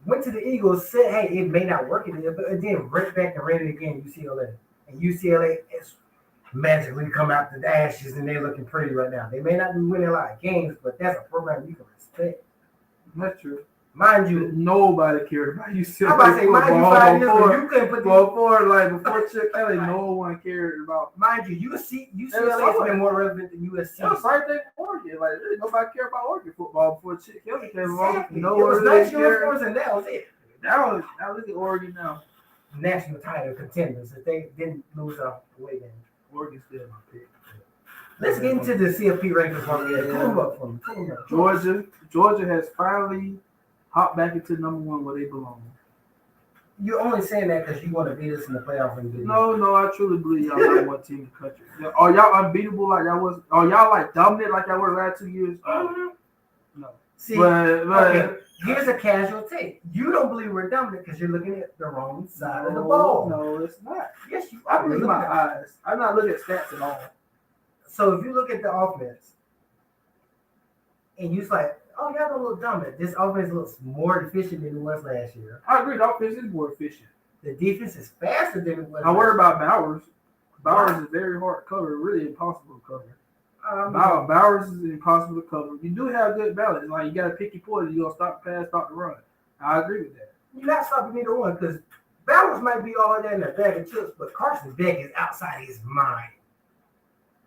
went to the Eagles, said, hey, it may not work in there, but then went back and ran it again UCLA. And UCLA has magically come out the ashes and they're looking pretty right now. They may not be winning a lot of games, but that's a program you can respect. That's true. Mind you, nobody cared about UCLA. I'm about to say, mind you, 5 years ago, you couldn't put before Chip Kelly, no one cared about. Mind you, UCLA has been more relevant than USC. It was same thing with Oregon. Like, nobody cared about Oregon football before Chip Kelly came along. Exactly. No it was one nice really cared. uniforms and that was it. Now look at Oregon now. National title contenders if they didn't lose a away game. Oregon's still my pick. Let's get into the CFP rankings while we're at. Pull them up for me. Georgia has finally hop back into number 1 where they belong. You're only saying that because you want to beat us in the playoffs. No, I truly believe y'all number 1 team in the country. Are y'all unbeatable like y'all was? Are y'all like dominant like y'all were the last 2 years? No. See, but okay, here's a casual take. You don't believe we're dominant because you're looking at the wrong side of the ball. No, it's not. Yes, you I are. believe my eyes. I'm not looking at stats at all. So if you look at the offense and you're like, oh, y'all don't look dominant. This offense looks more efficient than it was last year. I agree. The offense is more efficient. The defense is faster than it was. I worry about Bowers. Bowers is very hard to cover, really impossible to cover. Bowers is impossible to cover. You do have good balance. Like, you got to pick your poison. You're going to stop the pass, stop the run. I agree with that. You're not stopping either one because Bowers might be all that in a bag of chips, but Carson Beck is outside his mind.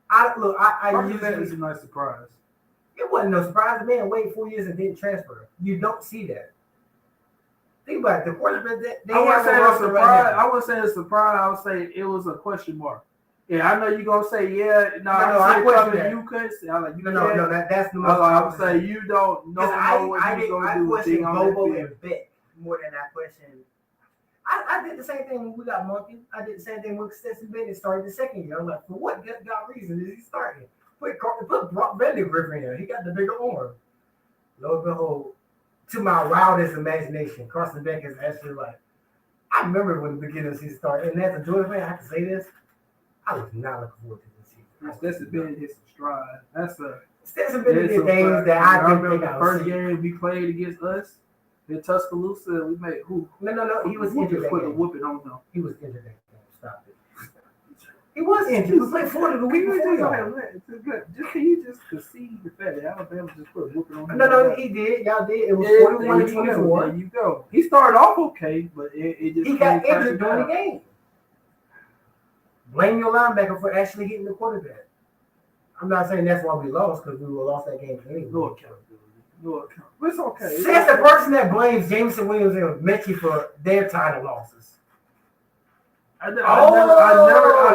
Carson Beck is a nice surprise. It wasn't no surprise. The man waited 4 years and didn't transfer. You don't see that. Think about it. The quarterback, I wouldn't say it's a surprise. I wouldn't say it's a surprise. I would say it was a question mark. Yeah, I know you're gonna say I question that. You couldn't say. I'm like, no, that's the most. I would say you don't know what you're gonna do. I question Bobo and Beck more than I question. I did the same thing when we got Monkey. I did the same thing when Stetson Bennett started the second year. I'm like, for what God reason is he starting? Put Brock Vandegrift in there. He got the bigger arm. Lo and behold, to my wildest imagination, Carson Beck is actually like, I remember when the beginning of the season started, and as a Georgia fan, I have to say this, I was not looking forward to this season. Stetson Bennett hit some stride. Stetson Bennett did things that I didn't think I the would first see. game we played against us in Tuscaloosa, we made who? No, he was injured that put the game. whooping on them. He was injured that game. Stop it. He was injured. He was playing Florida the week before. Can you just concede the fact that Alabama just put a whooping on him? No, he did. Y'all did. It was 41-24. There you go. He started off okay, but it just he got injured during the game. Blame your linebacker for actually hitting the quarterback. I'm not saying that's why we lost because we would have lost that game anyway. No accountability. But it's okay. Says the person that blames Jameson Williams and Mechie for their title losses. I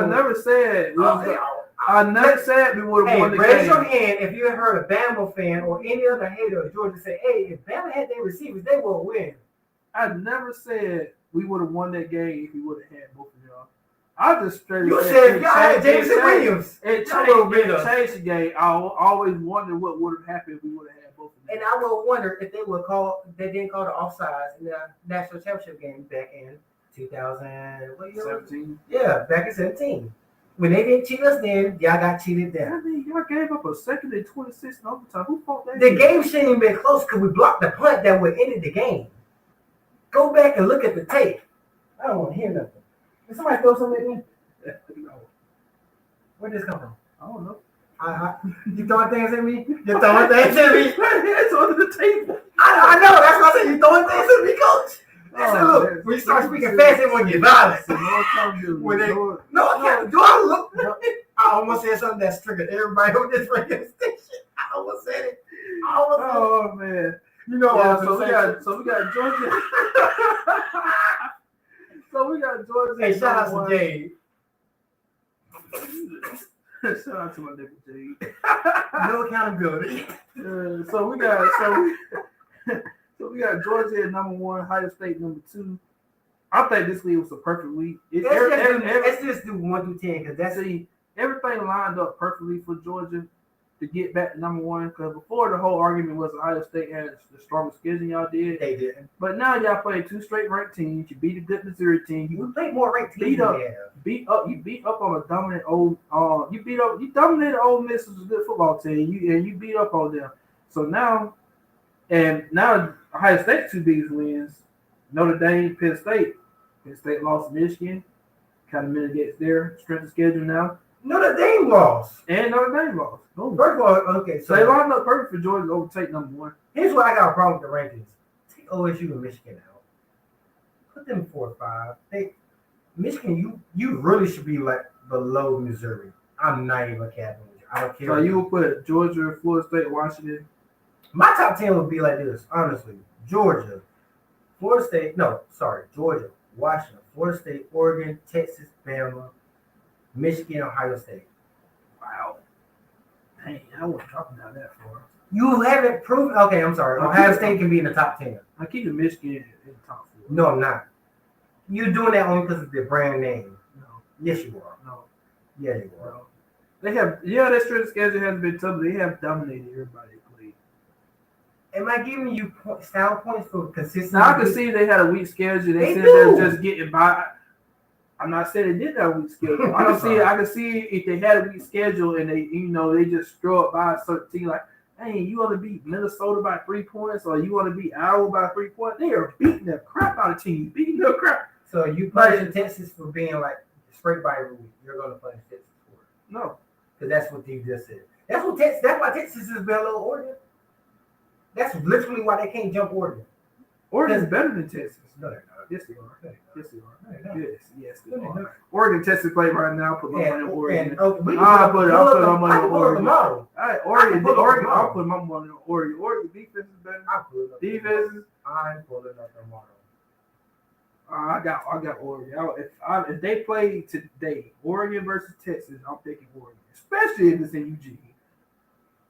never said. I never said we would have won the game. Raise your hand if you heard a Bama fan or any other hater of Georgia say, "Hey, if Bama had their receivers, they will win." I never said we would have won that game if we would have had both of y'all. I just straight. You said y'all had Jameson Williams. It changed the game. I always wondered what would have happened if we would have had both of them. And I will wonder if they didn't call the offsides in the national championship game back in 2017. Yeah, back in 17. When they didn't cheat us then, y'all got cheated then. I mean, y'all gave up a second and 26 in overtime. Who fought that? The game shouldn't even been close because we blocked the punt that would end the game. Go back and look at the tape. I don't want to hear nothing. Did somebody throw something at me? No. Where did this come from? I don't know. You throwing things at me? You throwing things at me? It's under the table. I know. That's why I said you throwing things at me, coach. Look, when you start speaking fast, it won't get violent. Do I look? I almost said something that's triggered everybody on this radio station. I almost said it. Oh man. You know what so we got Georgia. So we got Georgia. Hey, shout out to Jade. Shout out to my nigga Jade. No accountability. So we got Georgia at number 1, Ohio State number 2. I think this week was a perfect week. Let's just do 1 through 10 because that's everything lined up perfectly for Georgia to get back to number 1. Because before the whole argument was Ohio State had the strongest schedule y'all did. They didn't. But now y'all played 2 straight ranked teams. You beat a good Missouri team. You played more ranked teams. You beat up on a dominant old. You dominated Ole Miss, was a good football team. You beat up on them. So now Ohio State's 2 biggest wins. Notre Dame, Penn State. Penn State lost to Michigan. Kind of mitigates their strength of schedule now. Notre Dame lost. And Notre Dame lost. First of all, okay. So they lined up perfect for Georgia to overtake number 1. Here's what I got a problem with the rankings. Take OSU and Michigan out. Put them 4 or 5. Michigan, you really should be like below Missouri. I'm not even capping with you. I don't care. So you will put Georgia, Florida State, Washington. My top 10 would be like this, honestly. Georgia, Georgia, Washington, Florida State, Oregon, Texas, Bama, Michigan, Ohio State. Wow. Dang, I wasn't talking about that for. You haven't proven. Okay, I'm sorry. Ohio State can be in the top 10. I keep the Michigan in the top 4. No, I'm not. You're doing that only because of their brand name. No. Yes, you are. No. Yeah, you are. No. They have, their strength schedule hasn't been tough, but they have dominated everybody they played. Am I giving you style points for consistency? Now, I can see they had a weak schedule. They said do. they're just getting by. I'm not saying they did have a weak schedule. I can see if they had a weak schedule and they just throw up by a certain team like, hey, you want to beat Minnesota by 3 points or you want to beat Iowa by 3 points? They are beating the crap out of teams, beating the crap. So you punishing Texas for being like straight by every week. You're going to punish Texas for it. No. Because that's what you just said. That's why Texas is below Oregon. That's literally why they can't jump Oregon. Oregon's better than Texas. No, they're not. Yes, they are. Yes, they are. No, Yes, they are. Oregon, Texas play right now. Put my money on Oregon. I'll put my money on Oregon. All right, Oregon. I'll put my money on Oregon. Oregon defense is better. Defense. I'm pulling up the model. I got Oregon. If they play today, Oregon versus Texas, I'm picking Oregon, especially if it's in Eugene.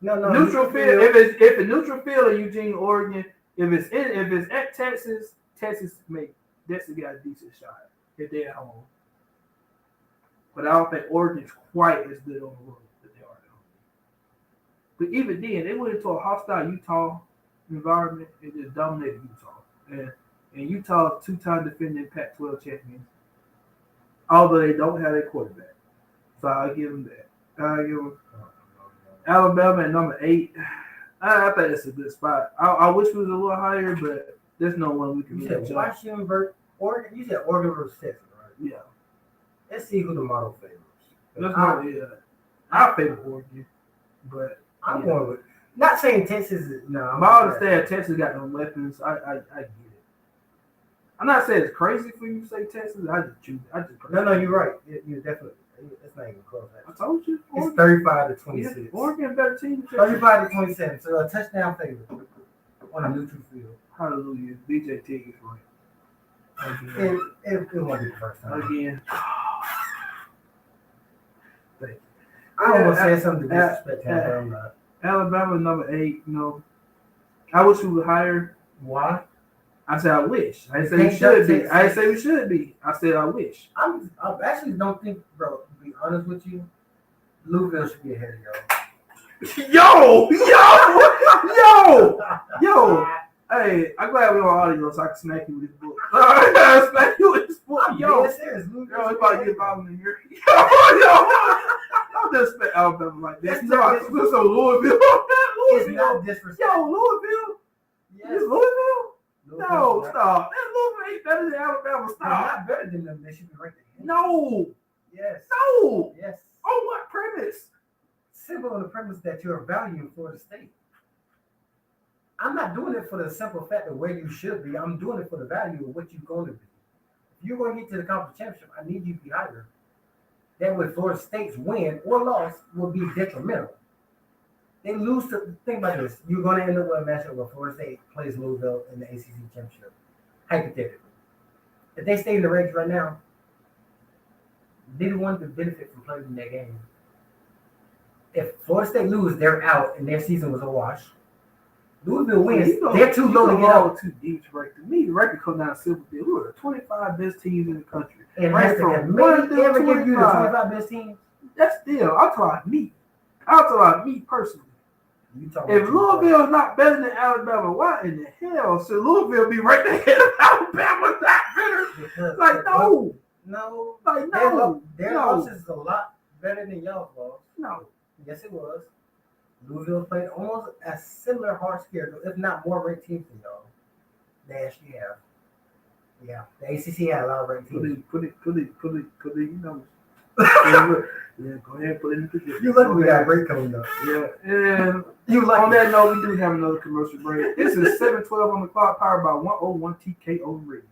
No. Neutral field. If a neutral field in Eugene, Oregon. If it's at Texas got a decent shot if they're at home. But I don't think Oregon's quite as good on the road as they are at home. But even then, they went into a hostile Utah environment and just dominated Utah. And Utah, two-time defending Pac-12 champions, although they don't have a quarterback. So I'll give them that. I'll give them Alabama at number 8. I think that's a good spot. I wish it was a little higher, but there's no one we can You really said judge. Washington versus Oregon. You said Oregon versus Texas, right? Yeah. Let's see who the model favors. I favor Oregon, but I'm going with. Not saying Texas is no. I understand Texas got no weapons. I get it. I'm not saying it's crazy for you to say Texas. I just choose. No, you're right. You're definitely. It's not even close. I told you. It's 35-26. Yeah, Oregon better team. 35-27. So a touchdown favor on a neutral field. Hallelujah. BJ Tig is right. Again. It won't be the first time. Again. I don't want to say something to disrespect him, but I'm not. Alabama number 8. I wish we were higher. Why? I said I wish. I didn't say we should be. I didn't say we should be. I said I wish. I actually don't think, bro. To be honest with you, Louisville should be ahead of y'all. Yo! Hey, I'm glad we're on audio so I can smack you with this book. Smack you with this book. Yo, it's about to get violent in here. Yo! Don't disrespect Alabama like that. So Louisville. It's not disrespect. Louisville? Yes. It's Louisville? No, stop. That Louisville ain't better than Alabama. They're Stop. not better than them. They should be right there. No. Yes. No. Yes. On what premise? Simple on the premise that you're valuing Florida State. I'm not doing it for the simple fact of where you should be. I'm doing it for the value of what you're going to be. If you're going to get to the conference championship, I need you to be higher. That way, Florida State's win or loss will be detrimental. They lose to, think about this. You're going to end up with a matchup where Florida State plays Louisville in the ACC championship. Hypothetically. If they stay in the range right now, they don't want to benefit from playing in that game. If Florida State loses, they're out and their season was a wash. Louisville wins. They're too low to get out. Too deep to rank. To me, the record comes down simple. We were the 25 best teams in the country. And right from 1 to ever give you the 25 best teams? That's still. I'm talking about me. I'm talking about me personally. If Louisville is not better than Alabama, why in the hell should Louisville be right there if Alabama's not better? Like, no. No. Like, no. Their loss is a lot better than y'all's loss. No. Yes, it was. Louisville played almost a similar hard schedule, if not more ranked teams than y'all. They actually have. Yeah. The ACC had a lot of ranked teams. Put it, you know. Yeah, go ahead and put it in position. You lucky we got a break coming up. Yeah, and on that note, we do have another commercial break. This is 7:12 on the clock, powered by 101 TKO Radio.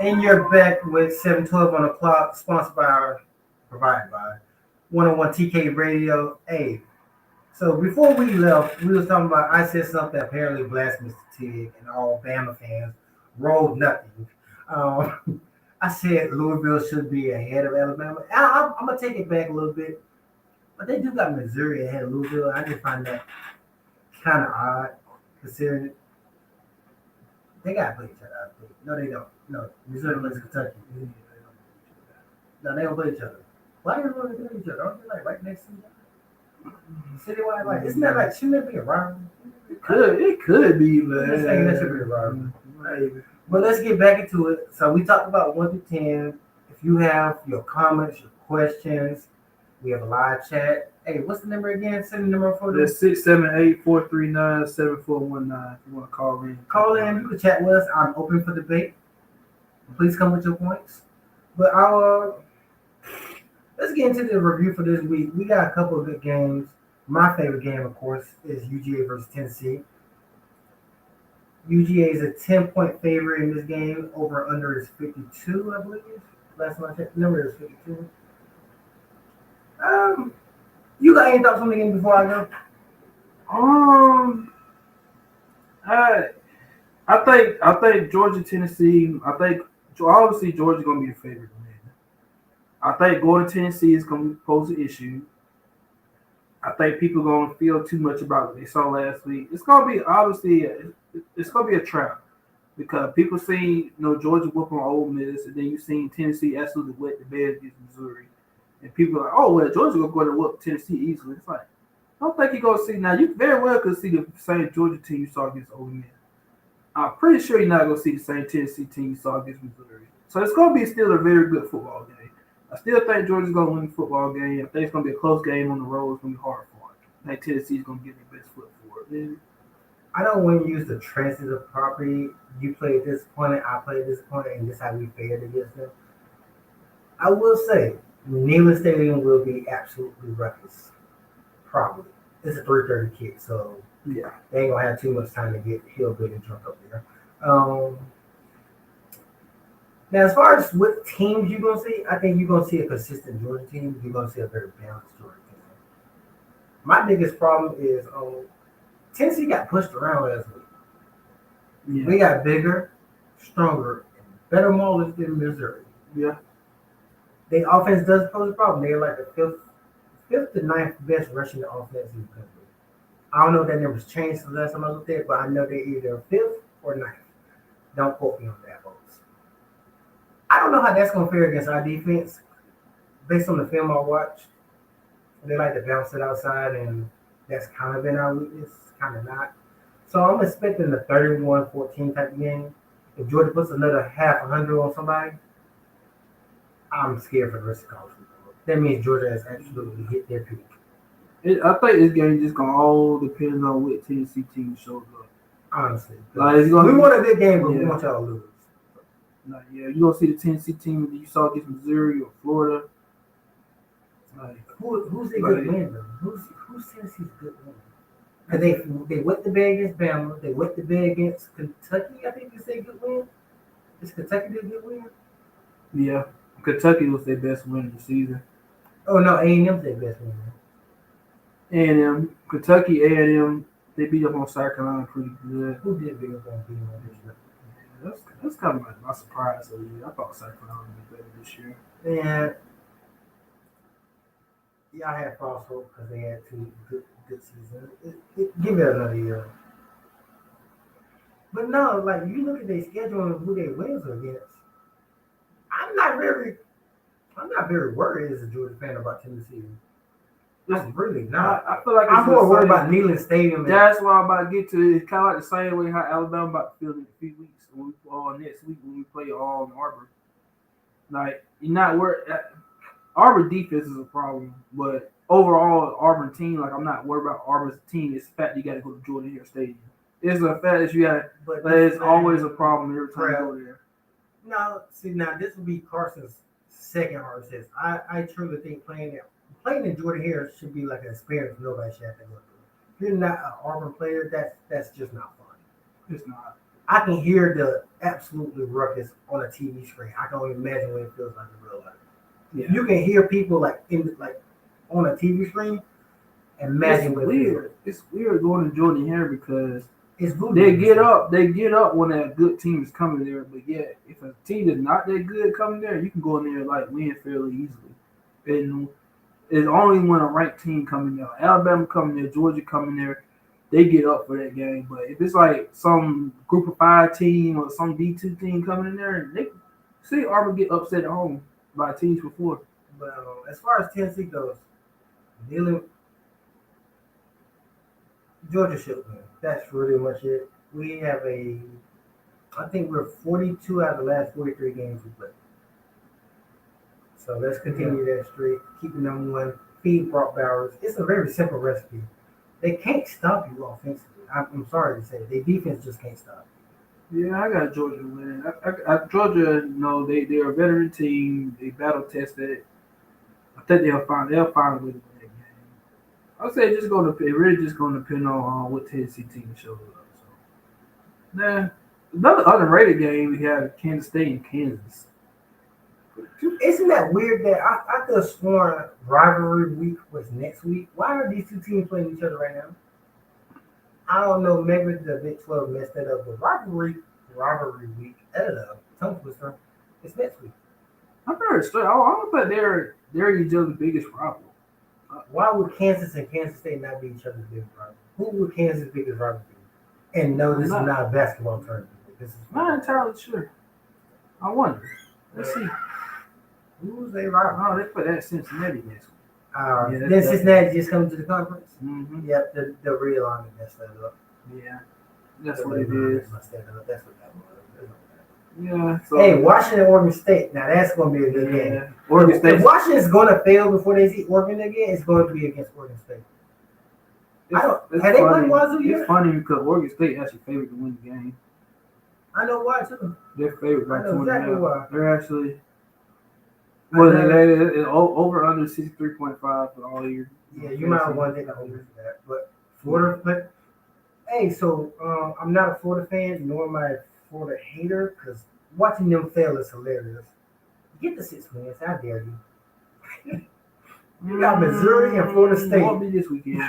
And you're back with 712 on the clock, provided by 101 TK Radio. Hey, so before we left, we was talking about, I said something apparently blasphemous to Tig and all Bama fans. Rolled nothing. I said Louisville should be ahead of Alabama. I'm going to take it back a little bit. But they do got Missouri ahead of Louisville. I just find that kind of odd, considering they got to play each other. I think. No, they don't. No, Missouri plays Kentucky. No, they don't play each other. Why do they play each other? Aren't they like right next to each other? Citywide, like isn't that like shouldn't it be a rivalry? It could be, but I'm just saying that should be a rivalry. But let's get back into it. So we talked about 1 to 10. If you have your comments, your questions, we have a live chat. Hey, what's the number again? Send the number for the 678-439-7419. If you want to call in. Call in. You can chat with us. I'm open for debate. Please come with your points. But let's get into the review for this week. We got a couple of good games. My favorite game, of course, is UGA versus Tennessee. UGA is a 10-point favorite in this game. Over under is 52, I believe. Last time I checked, the number is 52. You got any thoughts on the game before I go? I think Georgia, Tennessee. I think obviously Georgia gonna be a favorite. I think going to Tennessee is gonna pose an issue. I think people gonna feel too much about what they saw last week. It's gonna be obviously it's gonna be a trap because people see Georgia whoop on Ole Miss, and then you seen Tennessee absolutely wet the bed against Missouri. And people are like, oh, well, Georgia going to go to whoop Tennessee easily. It's like, I don't think you're going to see. Now, you very well could see the same Georgia team you saw against Ole Miss. I'm pretty sure you're not going to see the same Tennessee team you saw against Missouri. So it's going to be still a very good football game. I still think Georgia's going to win the football game. I think it's going to be a close game on the road. It's going to be hard for it. I think Tennessee's going to get their best foot for it. Man. I don't want to use the transitive property. You played disappointed, I played disappointed, and this is how we fared against them. I will say, Neyland Stadium will be absolutely ruckus. Probably. It's a 3:30 kick, so yeah, they ain't gonna have too much time to get hillbilly drunk up there. Now, as far as what teams you're gonna see, I think you're gonna see a consistent Georgia team. You're gonna see a very balanced Georgia team. My biggest problem is Tennessee got pushed around last week. Yeah. We got bigger, stronger, and better maulers than Missouri. Yeah. Their offense does pose a problem. They're like the fifth to ninth best rushing offense in the country. I don't know if that number's changed since the last time I looked at it, but I know they're either fifth or ninth. Don't quote me on that, folks. I don't know how that's going to fare against our defense. Based on the film I watched, they like to bounce it outside, and that's kind of been our weakness, kind of not. So I'm expecting a 31-14 type of game. If Georgia puts another half 100 on somebody, I'm scared for the rest of college football. That means Georgia has absolutely hit their peak. I think this game just gonna all depend on what Tennessee team shows up. Honestly, like we want a good game, but we want y'all to lose. Like, you gonna see the Tennessee team that you saw against Missouri or Florida. Like, who's their good win though? Who's Tennessee's good win? Because they wet the bed against Bama. They wet the bed against Kentucky. I think is their good win. Is Kentucky their good win? Yeah. Kentucky was their best win of the season. Oh, no, A&M's their best win. A&M. Kentucky, A&M, they beat up on South Carolina pretty good. Who did beat up on B&M this year? Yeah, that's kind of like my surprise of the year. I thought South Carolina was better this year. Yeah, I had false hope because they had two good seasons. Give it another year. But no, like, you look at their schedule and who their wins are against. I'm not very worried as a Georgia fan about Tennessee. I'm really not. I feel like I'm more worried about Neyland Stadium. That's why I'm about to get to it. It's kind of like the same way how Alabama about to feel in a few weeks next week when we play all in Auburn. Like, you're not worried. Auburn defense is a problem, but overall Auburn team, like, I'm not worried about Auburn's team. It's the fact you got to go to Jordan Hare Stadium. It's a fact that you got, but it's always a problem every time you go there. No, see, now this will be Carson's second hardest test. I truly think playing in Jordan Hare should be like an experience nobody should have to go through. If you're not an Auburn player, that's just not fun. It's not. I can hear the absolutely ruckus on a TV screen. I can only imagine what it feels like in real life. Yeah. You can hear people like on a TV screen. Imagine what it feels like. It's weird going to Jordan Hare because It's voodoo. they get up when a good team is coming there. But yeah, if a team is not that good coming there, you can go in there and like win fairly easily. And it's only when a ranked team coming there, Alabama coming there, Georgia coming there, they get up for that game. But if it's like some group of 5 team or some D2 team coming in there, they see Auburn get upset at home by teams before. But as far as Tennessee goes, dealing Georgia should win. That's really much it. We have I think we're 42 out of the last 43 games we played. So let's continue that streak. Keep the number one. Feed Brock Bowers. It's a very simple recipe. They can't stop you offensively. I'm sorry to say it. Their defense just can't stop you. Yeah, I got Georgia winning. Georgia, they're a veteran team. They battle tested. I think they'll find a way to win that game. I'll say it really just going to depend on what Tennessee team shows up. So, another underrated game we have Kansas State and Kansas. Isn't that weird that I could have sworn rivalry week was next week? Why are these two teams playing each other right now? I don't know. Maybe the Big 12 messed that up. But rivalry week, tongue twister, it's next week. I'm very straight. I don't think they're each other's biggest rival. Why would Kansas and Kansas State not be each other's biggest rival? Who would Kansas' biggest rival be? And no, this is not a basketball tournament. This is not entirely sure. I wonder. Let's see. Who's their rival? Oh, they play that Cincinnati next week. Then Cincinnati just come to the conference? Mm-hmm. Yep, the realignment messed that up. Yeah, that's what it is. That's what that was. Yeah. So, hey, Washington, Oregon State. Now that's going to be a good game. Oregon State. If Washington's going to fail before they see Oregon again, it's going to be against Oregon State. Have they played Wazoo yet? It's funny because Oregon State actually favored to win the game. I know why too. They're favored by 2.5. Exactly why. They're actually. Well, they over under 63.5 for all year. Yeah, you might want to take the over for that. But Florida, hey, so I'm not a Florida fan, nor am I a Florida hater, because watching them fail is hilarious. Get the 6 wins, I dare you. You got Missouri and Florida State. Won't be this weekend. You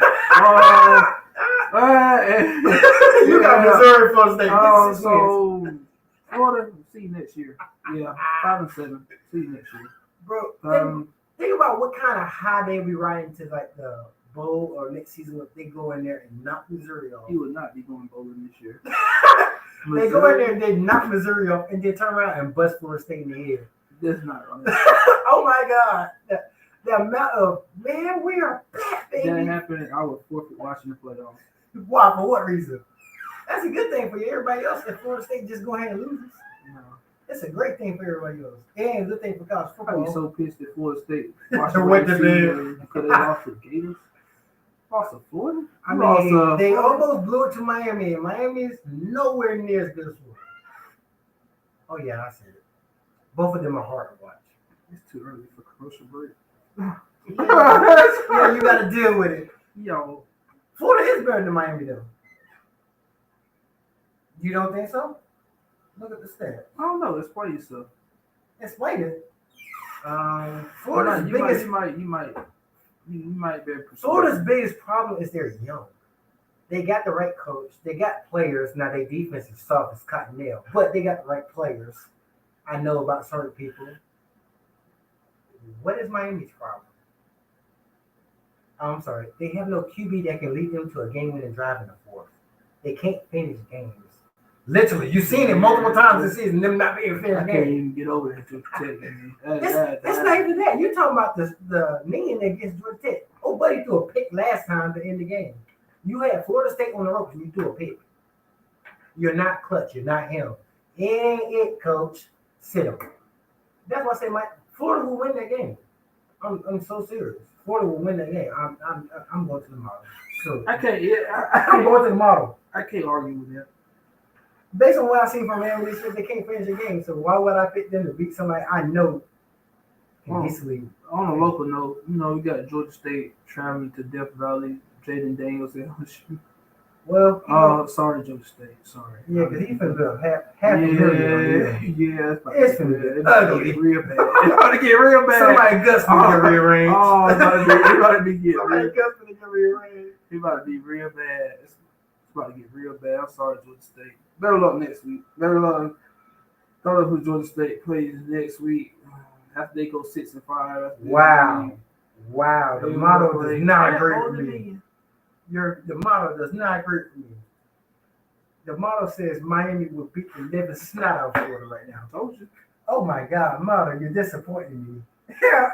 got Missouri and Florida State. So Florida, see you next year. Yeah, 5-7. See you next year. Bro, think about what kind of high they be riding to like the bowl or next season if they go in there and knock Missouri off. He would not be going bowling this year. They go in there and they knock Missouri off and they turn around and bust Florida State in the head. That's not right. Oh my God. The amount of, man, we are back, baby. That happened, I would forfeit watching the playoffs. Why? For what reason? That's a good thing for you. Everybody else if Florida State just go ahead and lose. No. That's a great thing for everybody else. And a good thing for college football. I'd be so pissed at Florida State. Went to bed. Because they lost to the Gators. Lost to Florida? I mean, they almost blew it to Miami. And Miami is nowhere near as good as Florida. Oh, yeah, I said it. Both of them are hard to watch. It's too early for commercial break. Yeah, you got to deal with it. Yo. Florida is better than Miami, though. You don't think so? Look at the stats. I don't know. Explain yourself. Explain it. Florida's biggest. You might be. Florida's biggest problem is they're young. They got the right coach. They got players. Now their defense is soft as cotton nail, but they got the right players. I know about certain people. What is Miami's problem? I'm sorry. They have no QB that can lead them to a game-winning drive in the fourth. They can't finish games. Literally, you've seen it multiple times this season. Them not being finished. I can't even get over it to protect me. It's not even that. You're talking about the man against Georgia Tech. Oh, buddy threw a pick last time to end the game. You had Florida State on the ropes and you threw a pick. You're not clutch. You're not him. Ain't it, coach? Sit him. That's why I say Florida will win that game. I'm so serious. Florida will win that game. I'm going to the model. So I can't. Yeah, I'm going to the model. I can't argue with that. Based on what I see from Miami, they can't finish the game. So why would I pick them to beat somebody I know can easily? On a local note, we got Georgia State traveling to Death Valley. Jaden Daniels and LSU. Well, Sorry, Georgia State. Sorry. yeah, because he's finna build half a million. Yeah, It's finna get ugly. Real bad. It's about to get real bad. Somebody guts finna get rearranged. Oh, it's about to be getting Somebody real. guts finna get rearranged. It's about to be real bad. It's about to get real bad. I'm sorry, Georgia State. Better luck next week. Better luck. Don't know who Georgia State plays next week. After they go 6-5. Wow. The model does not agree with me. The model does not agree with me. The model says Miami will beat the living snot out of Florida right now. Told you. Oh my God, model, you're disappointing me.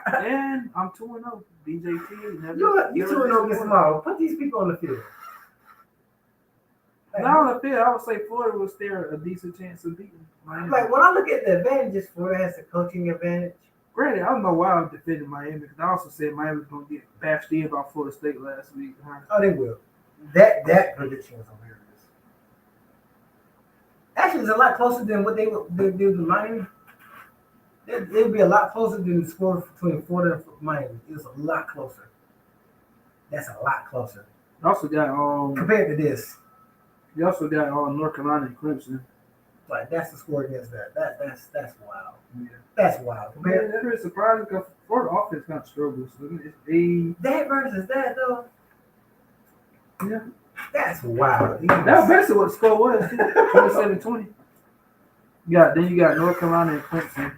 And I'm 2-0. BJT. You 2-0 against model. Put these people on the field. Not on the field. I would say Florida will stand a decent chance of beating Miami. Like when I look at the advantages, Florida has the coaching advantage. Granted, I don't know why I'm defending Miami because I also said Miami was going to get bashed in by Florida State last week. Oh, they will. That prediction was hilarious. Actually, it's a lot closer than what they do to Miami. It would be a lot closer than the score between Florida and Miami. It was a lot closer. That's a lot closer. You also got compared to this. You also got North Carolina and Clemson. Like that's the score against that. That's wild. Yeah. That's wild. Yeah, that is surprising because Florida offense kind of struggles. So it's that versus that though. Yeah. That's wild. That's basically what the score was. 27-20. Yeah, then you got North Carolina and Clemson.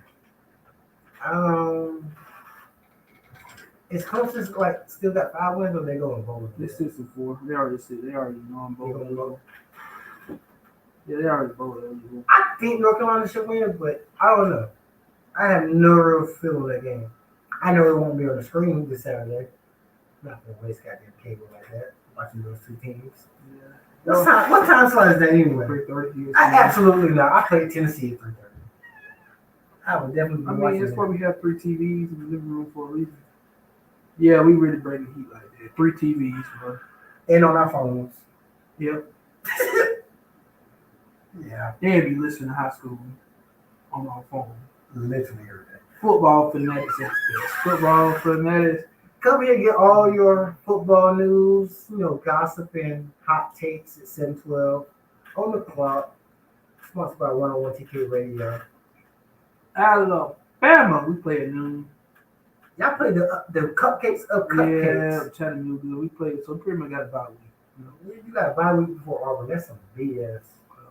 Is Clemson like still got 5 wins or they going bowl? They're 6-4. They already know I'm bowl. Yeah, they already bowl. I think North Carolina should win, but I don't know. I have no real feel of that game. I know it won't be on the screen this Saturday. Not gonna waste goddamn cable like that. Watching those two teams. Yeah. What time slot is that anyway? 3:30. I absolutely not. I played Tennessee at 3:30. I would definitely be watching. That's why we have 3 TVs in the living room for a reason. Yeah, we really bring the heat like that. 3 TVs, bro. And on our phones. Yep. Yeah. They'd be listening to high school on our phone. Literally every day. Football fanatics. Football fanatics. Come here and get all your football news, gossip and hot takes at 7:12 on the clock. Sponsored by 101 TK Radio. Alabama, we play at noon. Y'all played the cupcakes of cupcakes. Yeah, Chattanooga. We played, so we pretty much got a bye week. You got a bye week before Auburn. That's some BS.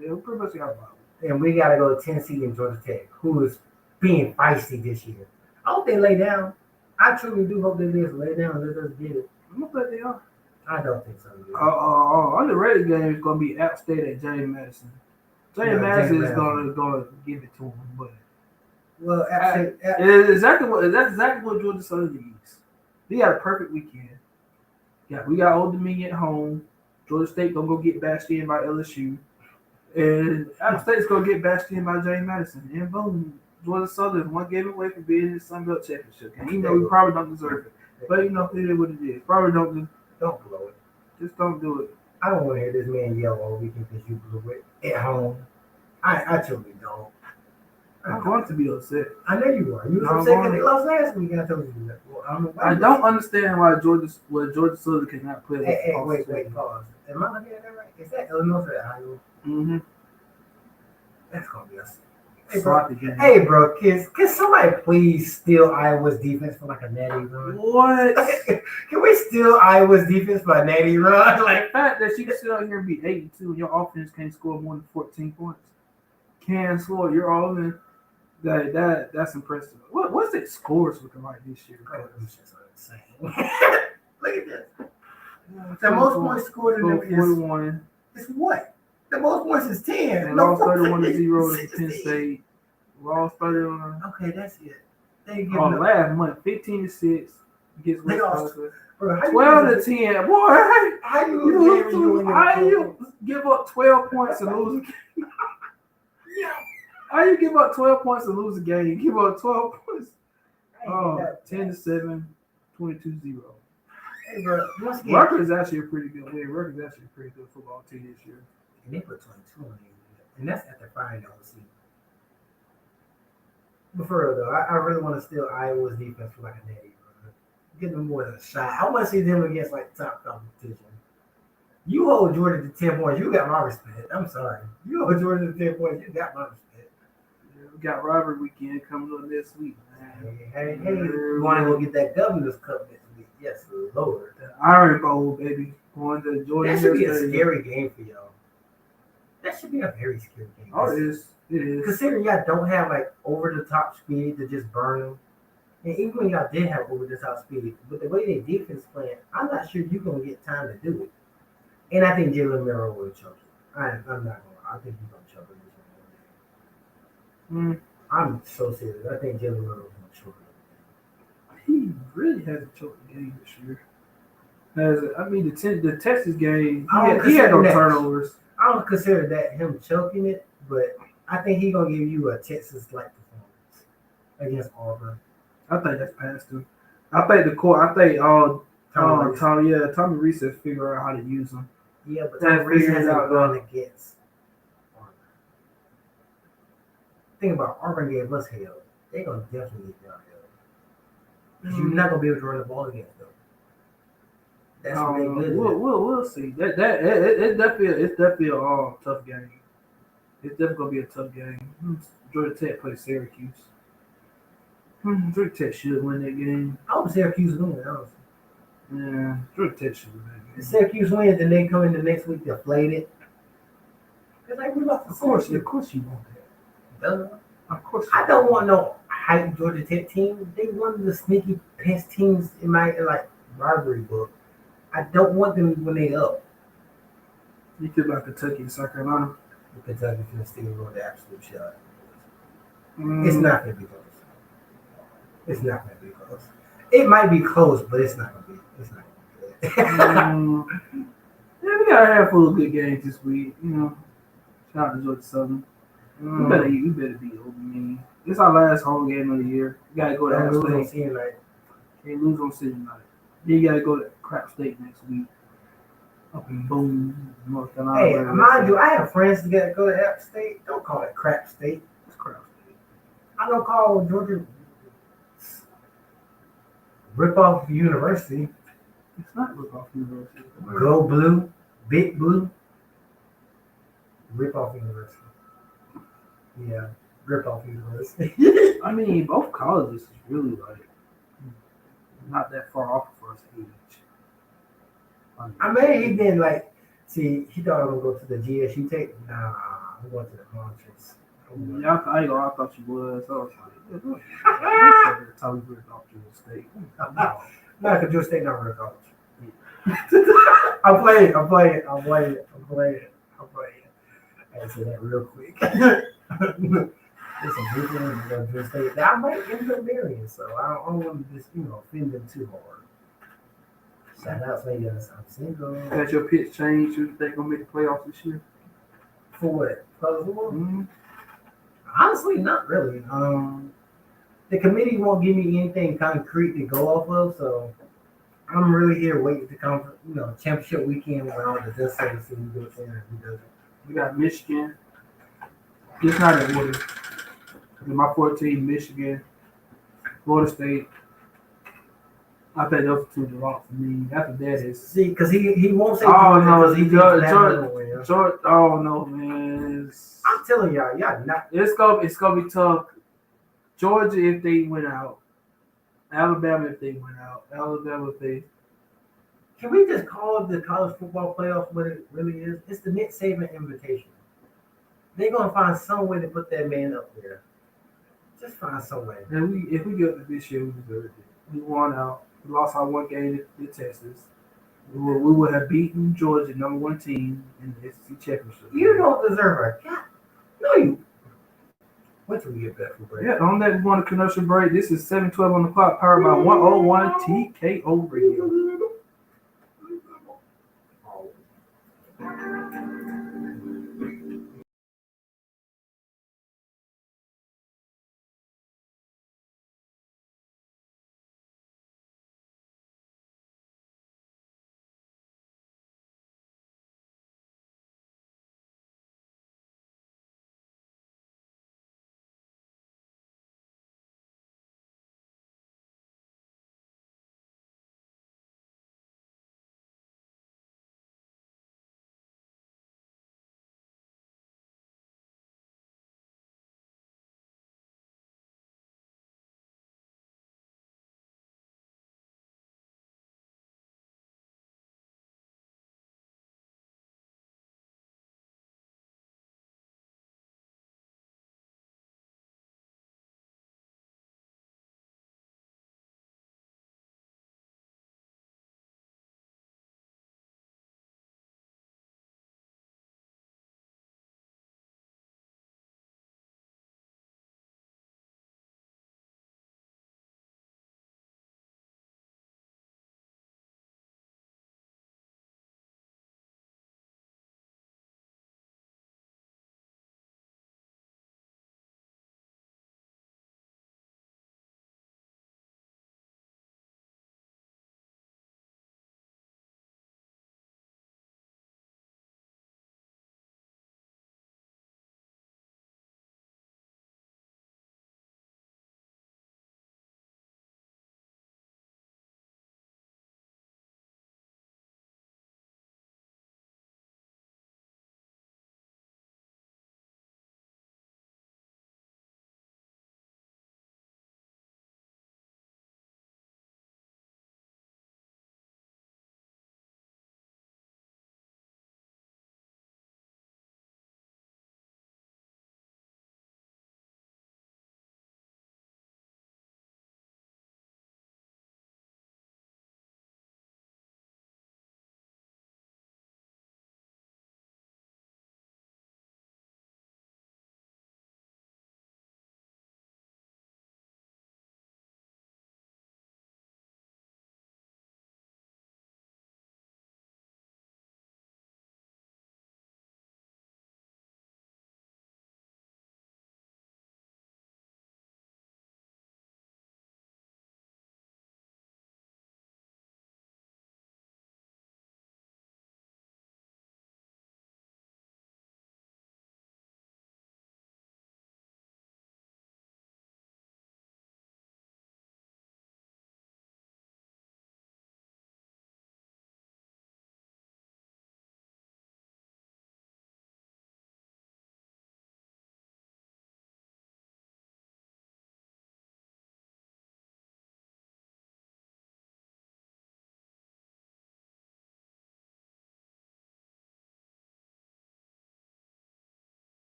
Yeah, we pretty much got a bye week. And we got to go to Tennessee and Georgia Tech, who is being feisty this year. I hope they lay down. I truly do hope they just lay down and let us get it. I'm going to bet they are. I don't think so. Underrated game is going to be App State at James Madison. James Madison is going to give it to them. But well, App State. That's exactly what Georgia Southern needs. They got a perfect weekend. Yeah, we got Old Dominion at home. Georgia State going to go get bashed in by LSU. And App State's going to get bashed in by James Madison. And boom. Georgia Southern one game away from being in the Sun Belt Championship game. Even though we probably don't deserve it. But it is what it is. Probably don't blow it. Just don't do it. I don't want to hear this man yell all weekend because you blew it at home. I truly don't. I'm going to be upset. I know you are. You were upset because they lost last week. I told you that. Well, I don't understand why Georgia Southern cannot play. Hey, wait, pause. Am I looking at that right? Is that Illinois or Iowa? Mm-hmm. That's gonna be us. Hey, bro, can somebody please steal Iowa's defense for like a natty run? What? Can we steal Iowa's defense for a natty run? Like the fact that you can sit out here and be 8-2 and your offense can't score more than 14 points. Can score. You're all in. That's impressive. What's the scores looking like this year? Oh, it's just insane. Look at this. The most points scored in the 41. It's what? The most points is 10. And lost 31-0 to Penn State. Lost 31. Okay, that's it. They last month, 15-6 against Wisconsin. 12-10. Boy, how you give up 12 points and lose a game? Yeah. How you give up 12 points and lose a game? You give up 12 points. 10-7, 22-0. Hey, bro, Rutgers is actually a pretty good win. Rutgers is actually a pretty good football team this year. And they put 22 on you. And that's after firing LSU. But for real, though, I really want to steal Iowa's defense for like a natty. Give them more than a shot. I want to see them against like top competition. You hold Jordan to 10 points, you got my respect. I'm sorry. You hold Jordan to 10 points, you got my respect. Yeah, we got Robert weekend coming up next week, man. Hey, you want to go get that Governor's Cup next week? Yes, Lord. The Iron Bowl, baby. Going to Jordan. That should be a Stadium. scary game for y'all. That should be a very scary game. Oh, it is. It is. Considering y'all don't have like over the top speed to just burn them. And even when y'all did have over the top speed, but the way they defense playing, I'm not sure you're gonna get time to do it. And I think Jalen Merrill will choke it. I'm not gonna. I think he's gonna choke it this one. I'm so serious. I think Jalen Merrill is gonna choke it. He really hasn't choked the game this year. I mean, the Texas game, he had no turnovers. I don't consider that him choking it, but I think he's gonna give you a Texas-like performance against Auburn. I think that's past him. I think the court. I think Tommy Reese has figured out how to use them. Yeah, but Tommy Reese hasn't gone against Auburn. Think about Auburn gave us hell. They're gonna definitely give y'all hell. Because you're not gonna be able to run the ball against them. That's what they good. We'll see. It's definitely a tough game. It's definitely gonna be a tough game. Georgia Tech plays Syracuse. Georgia Tech should win that game. I hope Syracuse win, honestly. Yeah, Georgia Tech should win that game. If Syracuse wins, then they come in the next week deflated. Like, of course you want that. Duh. Of course. I don't want no hype Georgia Tech team. They one of the sneaky best teams in my rivalry book. I don't want them when they up. You could like Kentucky and South Carolina. Kentucky can still roll the absolute shot. It's not gonna be close. It's not gonna be close. It might be close, but it's not gonna be. It's not gonna be good. Yeah, we got a handful of good games this week. Shout out to Georgia Southern. You better be over me. It's our last home game of the year. You gotta go to App State. Can't lose on City Night. Then you gotta go to Crap State next week. Up in Boone, North Carolina. Hey, mind you, I have friends that go to App State. Don't call it Crap State. It's Crap State. I don't call Georgia Rip-Off University. It's not Rip-Off University. Go Blue, Big Blue. Rip-Off University. Yeah, Rip-Off University. I mean, both colleges is really not that far off for his age. I mean, he been he thought I was gonna go to the GSU tape. Nah, I'm going to the conference. Yeah, I thought you was. I was like, Tommy Brick off Georgia State. No, because Georgia State not real college. I'm playing. I had to say that real quick. There's some people in Georgia State that I might end up marrying, so I don't want to just offend them too hard. Shout out to us. I'm single. Has your pitch changed? You think gonna make the playoffs this year? For what? Mm-hmm. Honestly, not really. The committee won't give me anything concrete to go off of, so I'm really here waiting to come. Championship weekend when all the dust settles and who goes in and who doesn't. We got Michigan. It's not in order. My 14, Michigan, Florida State. I think those two are lost for me. After that is because he won't say. Oh no, Georgia. Oh no, man. I'm telling y'all not. It's gonna be tough. Georgia if they win out. Alabama if they win out. Alabama if they. Can we just call the college football playoff what it really is? It's the Nick Saban invitation. They're gonna find some way to put that man up there. Just find some way. And if we get to this year, we deserved it. We won out. We lost our one game to Texas. We would have beaten Georgia, number 1 team in the SEC championship. You don't deserve a God. No, you. Wait till we get back from break. Yeah, on that, we want a commercial break. This is 7:12 on the clock, powered by 101 TKO Radio.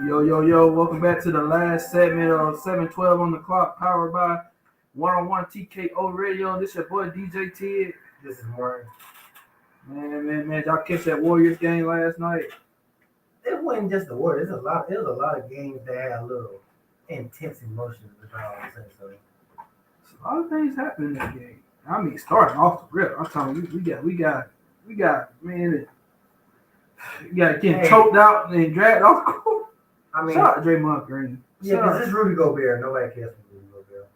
Yo, welcome back to the last segment of 712 on the clock, powered by One-on-One TKO Radio. This your boy DJ Ted. This is Martin. Man, y'all catch that Warriors game last night? It wasn't just the word. It was a lot of games that had a little intense emotions about all this. So A lot of things happened in that game. I mean, starting off the rip, I'm telling you, we got, man, you got getting choked out and dragged off the court. I mean, shout out to Draymond Green. Yeah, because this Rudy Gobert, nobody cares for Rudy Gobert.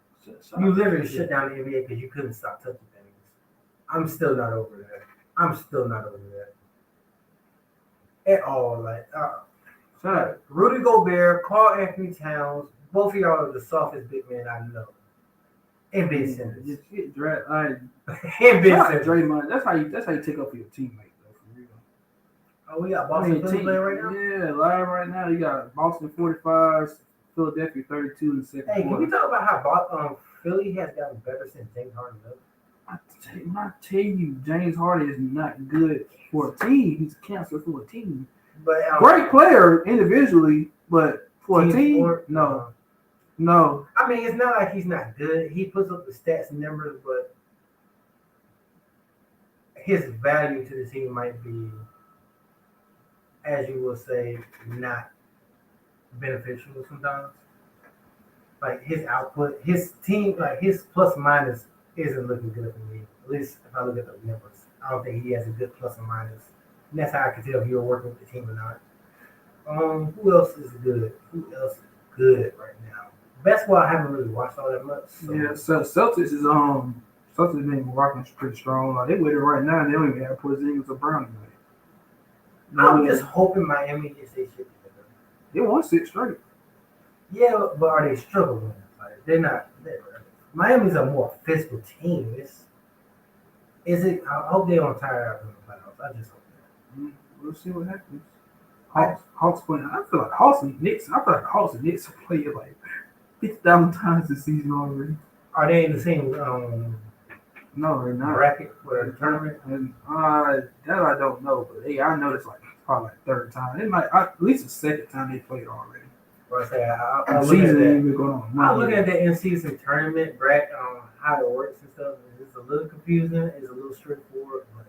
You literally shut down the NBA because you couldn't stop touching things. I'm still not over that. At all. Rudy Gobert, Karl Anthony Towns, both of y'all are the softest big men I know. And Ben Simmons. Just get dragged. And Ben Simmons. Draymond. That's how you take up for your teammate, though, for real. Oh, we got Boston playing right now? Yeah, live right now. You got Boston 45, Philadelphia 32 in the second quarter. Hey, can we talk about how Philly has gotten better since James Harden left? I tell you, James Harden is not good for a team. He's cancer for a team. But great player individually, but for a team, no. I mean, it's not like he's not good. He puts up the stats and numbers, but his value to the team might be, as you will say, not beneficial sometimes. Like his output, his team, like his plus minus isn't looking good for me. At least if I look at the numbers, I don't think he has a good plus or minus. And that's how I can tell if you're working with the team or not. Who else is good? Right now? Basketball, I haven't really watched all that much. So. Yeah, so Celtics been rocking pretty strong. Like they with it right now. They don't even have Porzingis or Brown. I'm just hoping Miami gets their shit together. They won 6 straight. Yeah, but are they struggling? Like, they're not. Miami's a more physical team. I hope they don't tire out in the playoffs. I just hope that. We'll see what happens. Hawks playing. I feel like Hawks and Knicks have played like 50,000 times this season already. Are they in the same no, they're not. bracket for the tournament? And that I don't know, but I know it's probably like third time. It might at least the second time they played already. Well, I'll look at the in-season tournament bracket, how it works and stuff. It's a little confusing. It's a little straightforward, but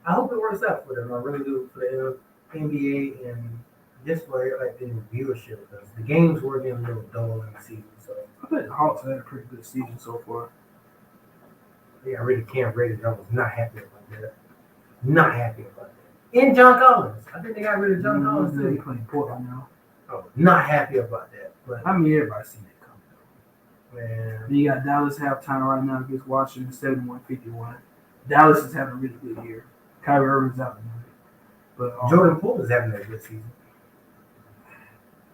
I hope it works out for them. I really do for the NBA and just for the viewership, because the games were getting a little dull in the season. So I think the Hawks had a pretty good season so far. Yeah, I really can't rate it. I was not happy about that. And John Collins. I think they got rid of John Collins too. They playing Portland now. Oh, not happy about that. But I mean, everybody's seen that coming. Man. And you got Dallas halftime right now against Washington, 71-51. Dallas is having a really good year. Kyrie Irving's out tonight. But Jordan Poole is having a good season.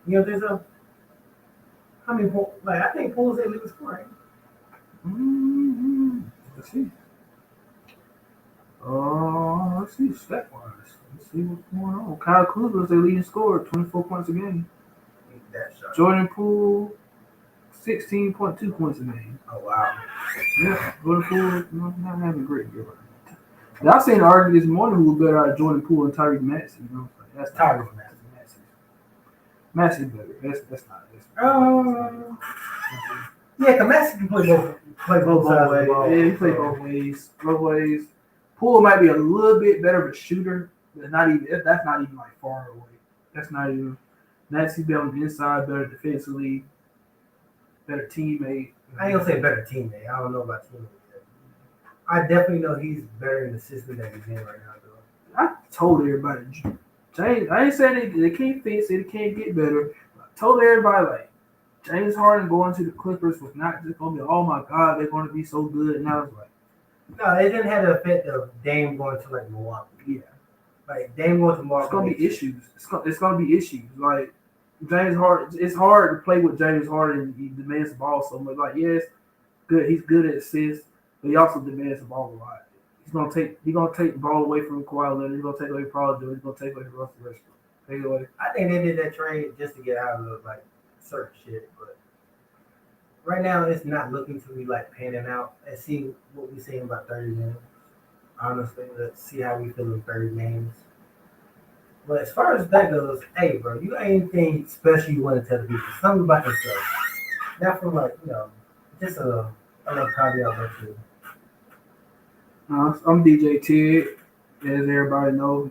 You know, there's I think Poole's at least scoring. Let's see. Let's see stat wise. Let's see what's going on. Kyle Kuzma's their leading scorer, 24 points a game. Jordan Poole, 16.2 points a game. Oh wow. Yeah, Jordan Poole not having a great year right now. I seen an argument this morning who was better out of Jordan Poole and Tyrese Maxey. You know, that's Tyrese Maxey's better. That's not. Yeah, because Maxey can play both ways. Yeah, he play both ways. Poole might be a little bit better of a shooter, but that's not even like far away. That's not even. Maxey better on the inside, better defensively, better teammate. I ain't gonna say better teammate. I don't know about teammate. I definitely know he's better in the system that he's in right now, though. I told everybody, James. I ain't saying they can't fix it. They can't get better. I told everybody James Harden going to the Clippers was not just gonna be, oh my God, they're gonna be so good. And I was like, no, it didn't have the effect of Dame going to Milwaukee. Yeah, Dame going to Milwaukee. It's gonna be issues. It's gonna be issues. Like James Harden, it's hard to play with James Harden. He demands the ball so much. Yes, good. He's good at assists, but he also demands the ball a lot. He's gonna take the ball away from Kawhi Leonard. He's gonna take away Paul George. He's gonna take away Russell Westbrook. Take it away. I think they did that trade just to get out of certain shit, but right now it's not looking to be panning out. Let's see what we're saying about 30 games. Honestly, let's see how we feel in 30 games. But as far as that goes, hey, bro, you got anything special you want to tell the people? Something about yourself. Not from like, just a little caveat about you. I'm DJ Tig, as everybody knows.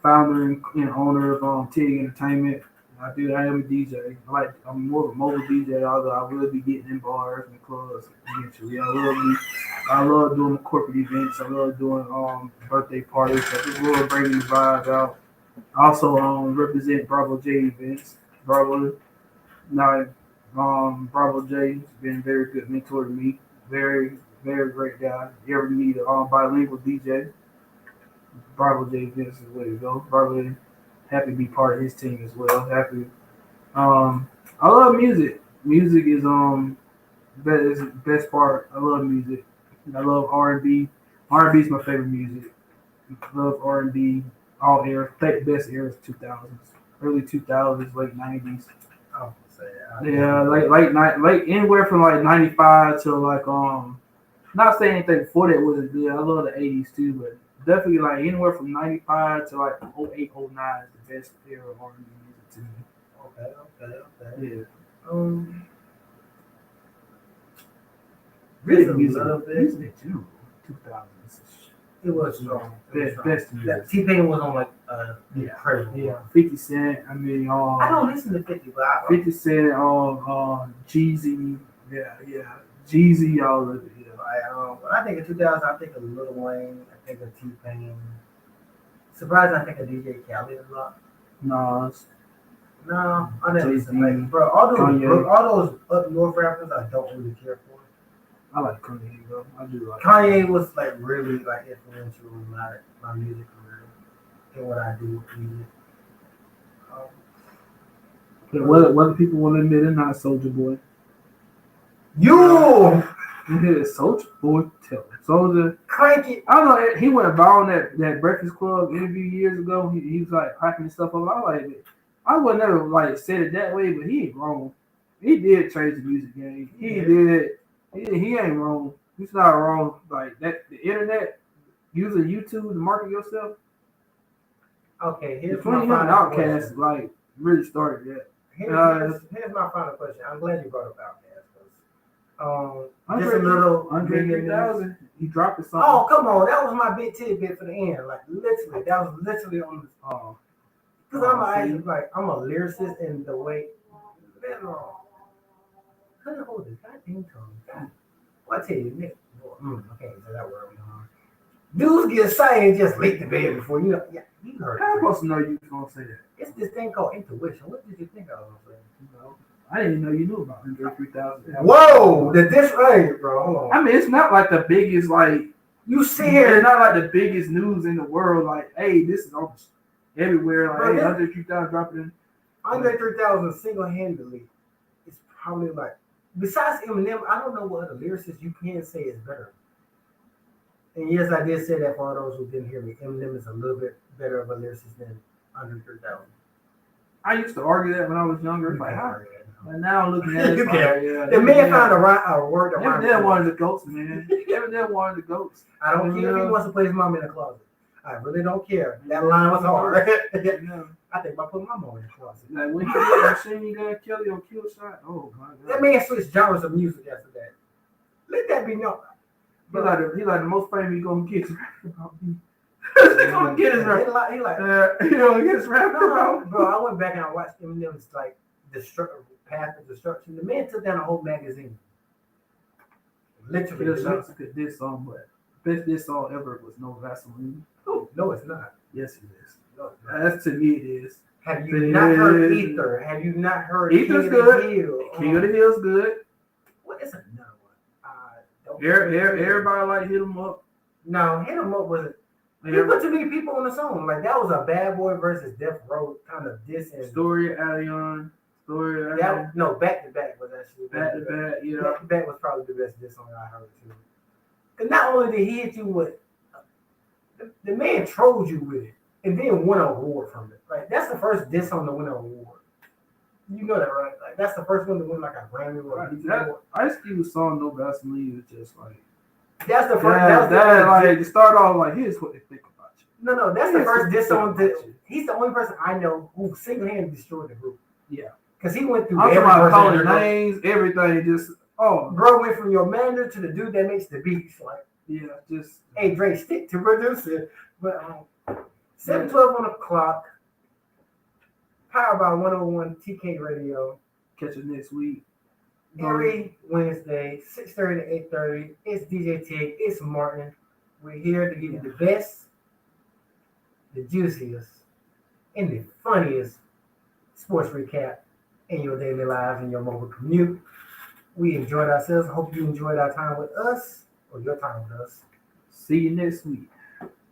Founder and owner of TYG Entertainment. I am a DJ. I'm more of a mobile DJ, although I will be getting in bars and clubs eventually. I love doing corporate events. I love doing birthday parties. I just love bringing the vibe out. I also represent Bravo J events. Now Bravo J has been a very good mentor to me. Very, very great guy. If you ever need a bilingual DJ, Bravo J events is the way to go. Bravo happy to be part of his team as well. Happy. I love music. Music is the best part. I love music. I love R&B. R&B is my favorite music. I love R&B. All eras. Best eras 2000s, early 2000s, late 90s. Oh, say Yeah, late anywhere from like 95 to like not saying anything before that wasn't good. I love the 80s too, but definitely like anywhere from 95 to like 08, 09 is the best era of R&B music to me. Okay. Yeah. Really Really music in general, 2000s. It was strong. Best music. T-Pain was on like incredible. Yeah, 50 Cent. I mean, I don't listen to 50, but 50 Cent, Jeezy. Yeah, Jeezy, all of it. Yeah. When I think of 2000, I think of Lil Wayne. I think of T-Pain. Surprised, I think of DJ Khaled a lot. Nas. No, I didn't listen. Jay-Z, Like, bro, all Kanye. those up north rappers, I don't really care for. I like Kanye, bro. I do like Kanye was like really like influential in my music career and what I do with music. But whether people want to admit it or not, Soulja Boy. You Soulja Boy, tell him. Soulja. cranky. I don't know. He went viral on that Breakfast Club interview years ago. He was like hyping stuff up. I would never like said it that way, but he ain't wrong. He did change the music game. He did. He ain't wrong. He's not wrong. Like that, the internet, using YouTube to market yourself. Okay, here's Between him and Outkast, like really started that. Here's my final question. I'm glad you brought up Outkast. Just a little Andre 3000. He dropped it something. Oh, come on. That was my big tidbit for the end. Like, literally. That was literally on the. Because I'm a lyricist in the way. Couldn't hold this goddamn tongue. God. Well, I tell you, Nick. I can't say that word. Dudes get excited and just leak the bed before you know. Yeah, you heard. How am I supposed to know you was gonna say that? It's this thing called intuition. What did you think I was gonna say? I didn't even know you knew about Andre 3000. Whoa, this right, bro. Hold on. I mean, it's not like the biggest, like you see here. It's not like the biggest news in the world. Like, hey, this is almost everywhere. Like, hey, Andre 3000 dropping. Andre 3000 single-handedly is probably like. Besides Eminem, I don't know what other lyricists you can say is better. And yes, I did say that for all those who didn't hear me. Eminem is a little bit better of a lyricist than Andre 3000. I used to argue that when I was younger. Like, and now I'm looking at it. The man found a word to rhyme. Eminem one of the goats, man. Eminem one of the goats. I don't care if he wants to play his mom in the closet. I really don't care. That line was hard. I think about putting my mom in the closet. Like when he did Machine Gun Kelly on Kill Shot. Oh my god. That man switched genres of music after that. Let that be known. He like the most famous he gonna get about me. He gonna get his rap. He gonna get his rap. Bro, I went back and I watched Eminem's like Path of Destruction. The man took down a whole magazine. Literally. That's a good diss song, but best diss song ever was No Vaseline. Oh, no, it's not. Yes, it is. No, that's to me it is. Have you not heard Ether? Have you not heard Ether's good. King of the Hill's good. What is another one? Everybody like Hit 'Em Up. No, Hit 'Em Up wasn't. You put too many people on the song. Like that was a Bad Boy versus Death Row kind of diss. Story Allion. No, Back to Back was actually Back to Back. Yeah, Back to Back was probably the best diss song I heard too. Cause not only did he hit you with, the man trolled you with it, and then won an award from it. Like that's the first diss song to win an award. You know that, right? Like that's the first one to win like a Grammy or award. Ice Cube's song No Vaseline was just like. That's the first. Like to start off like here's what they think about you. No, that's the Yeah, first diss on that the. shit. He's the only person I know who single-handedly destroyed the group. Yeah. Because he went through I'm every talking about person in calling the group. names, everything. Just Bro went from your manager to the dude that makes the beats. Like, yeah, just hey, Dre, stick to producer. But 7:12 on the clock. Powered by 101 TK Radio. catch it next week. Every Wednesday, 6:30 to 8:30. It's DJ TYG. It's Martin. We're here to give you the best, the juiciest, and the funniest sports recap in your daily lives and your mobile commute. We enjoyed ourselves. Hope you enjoyed our time with us or your time with us. See you next week.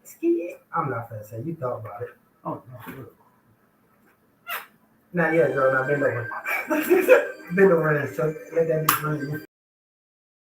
Ski. I'm not gonna say. You thought about it. Oh no. Nah, yeah, girl. Now bend over. Bend over and show. Let that be free.